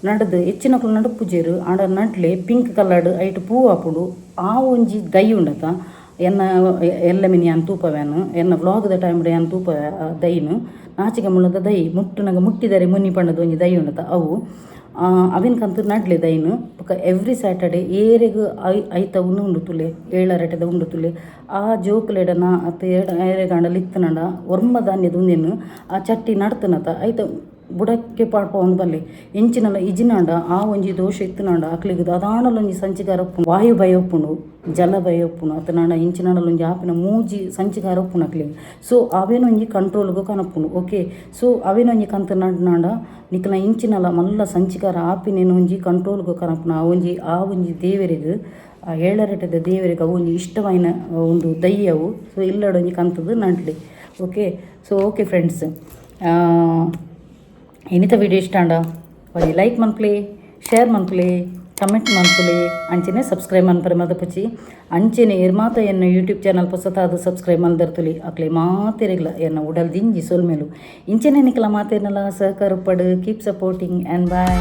ನಡ್ದು ಹೆಚ್ಚಿನಕ್ಲು ನಡುಪುಜೇರು ಆಡ ನಡ್ಲೆ ಪಿಂಕ್ ಕಲರ್ಡ್ ಐಟ್ ಪೂ ಹಾಪುಡು ಆ ಒಂಜಿ ದೈ ಉಂಡತ ಎನ್ನ ಎಲ್ಲ ಮಿನಿ ಅನ್ ತೂಪವ್ಯಾನು ಎನ್ನ ವ್ಲಾಗ್ದ ಟೈಮ್ಡೆ ಅನ್ ತೂಪ ದೈನು ನಾಚಿಗೆ ಮುಳ್ಳದ ದೈ ಮುಟ್ಟುನಾಗ ಮುಟ್ಟಿದರೆ ಮುನ್ನಿ ಪಂಡದು ಒಂಜಿ ದೈ ಉಂಡತ ಅವು ಅವಿನ್ಕಂತೂ ನಡ್ಲೆ ದೈನು ಬೊಕ ಎವ್ರಿ ಸ್ಯಾಟರ್ಡೇ ಏರೆಗ್ ಐತ ಉಂಡು ತುಲೆ 7 ಉಂಡು ತುಲೆ ಆ ಜೋಕ್ಲೆಡನ ಅತ್ತ ಏರೆಗಾಂಡಲ್ಲಿ ಇತ್ತನಂಡ ಒರ್ಮ ಧಾನ್ಯದ ಉಂದೆನು ಆ ಚಟ್ಟಿ ನಡ್ತನತ ಐತ ಬುಡಕ್ಕೆ ಪಾಡ್ಪ ಒಂದು ಬಲ್ಲೆ ಎಂಚಿನಲ್ಲ ಇಜಿನಾಂಡ ಆ ಒಂಜಿ ದೋಷ ಇತ್ತನಾಂಡ ಅಕ್ಲಿಗೆ ಅದಾಣಲೊಂಜಿ ಸಂಚಿಗಾರ ಒಪ್ಪುಂಡು ವಾಯು ಭಯ ಒಪ್ಪುಂಡು ಜಲ ಭಯ ಒಪ್ಪುಂಡು ಅತ್ತನಾಂಡ ಇಂಚಿನಾಡಲೊಂಜಿ ಆಪಿನ ಮೂಜಿ ಸಂಚಿಗಾರ ಒಪ್ಪುಂಡು ಅಕ್ಲಿಗೆ. ಸೊ ಅವೇನೊಂಜಿ ಕಂಟ್ರೋಲ್ಗೂ ಕನಪುಂಡು ಓಕೆ. ಸೊ ಅವೇನೊಂಜಿ ಕಂತ ನಡ್ನಾಂಡ ನಿಕ್ಲ ಇಂಚಿನಲ್ಲ ಮಲ್ಲ ಸಂಚಿಗಾರ ಆಪಿನೇನೊಂಜಿ ಕಂಟ್ರೋಲ್ಗೂ ಕನಪುಂಡು ಆ ಒಂಜಿ ದೇವರಿಗೆ ಆ 7 ದೇವರಿಗೆ ಅವು ಒಂಜಿ ಇಷ್ಟವಾಯಿನ ಒಂದು ದಯ್ಯವು. ಸೊ ಇಲ್ಲಡೊಂಜಿ ಕಂತದ್ದು ನಡ್ಲಿ ಓಕೆ ಸೊ ಓಕೆ ಫ್ರೆಂಡ್ಸ್, ಇನ್ನಿತ ವಿಡಿಯೋ ಇಷ್ಟ ಅಂಡ ಒಂದು ಲೈಕ್ ಮನ್ಪುಲೆ, ಶೇರ್ ಮನ್ಪುಲೆ, ಕಮೆಂಟ್ ಮನ್ಪುಲೆ, ಅಂಚೆನೆ ಸಬ್ಸ್ಕ್ರೈಬ್ ಮನ್ಪರೆ ಮದಪಚ್ಚಿ ಅಂಚೆನೆ ಇರ್ಮಾತ ಎನ್ನ ಯೂಟ್ಯೂಬ್ ಚಾನಲ್ ಹೊಸತಾದ ಸಬ್ಸ್ಕ್ರೈಬ್ ಮಲ್ದರ್ತುಲಿ ಅಕ್ಲೆ ಮಾತೆರೆಗ್ಲ ಎನ್ನ ಉಡಲ್ ದಿಂಜಿ ಸೋಲ್ಮೇಲು ಇಂಚೆನೆ ನಿಕ್ಲ ಮಾತೇನಲ್ಲ ಸಹಕಾರ ಪಡು. Keep supporting and bye.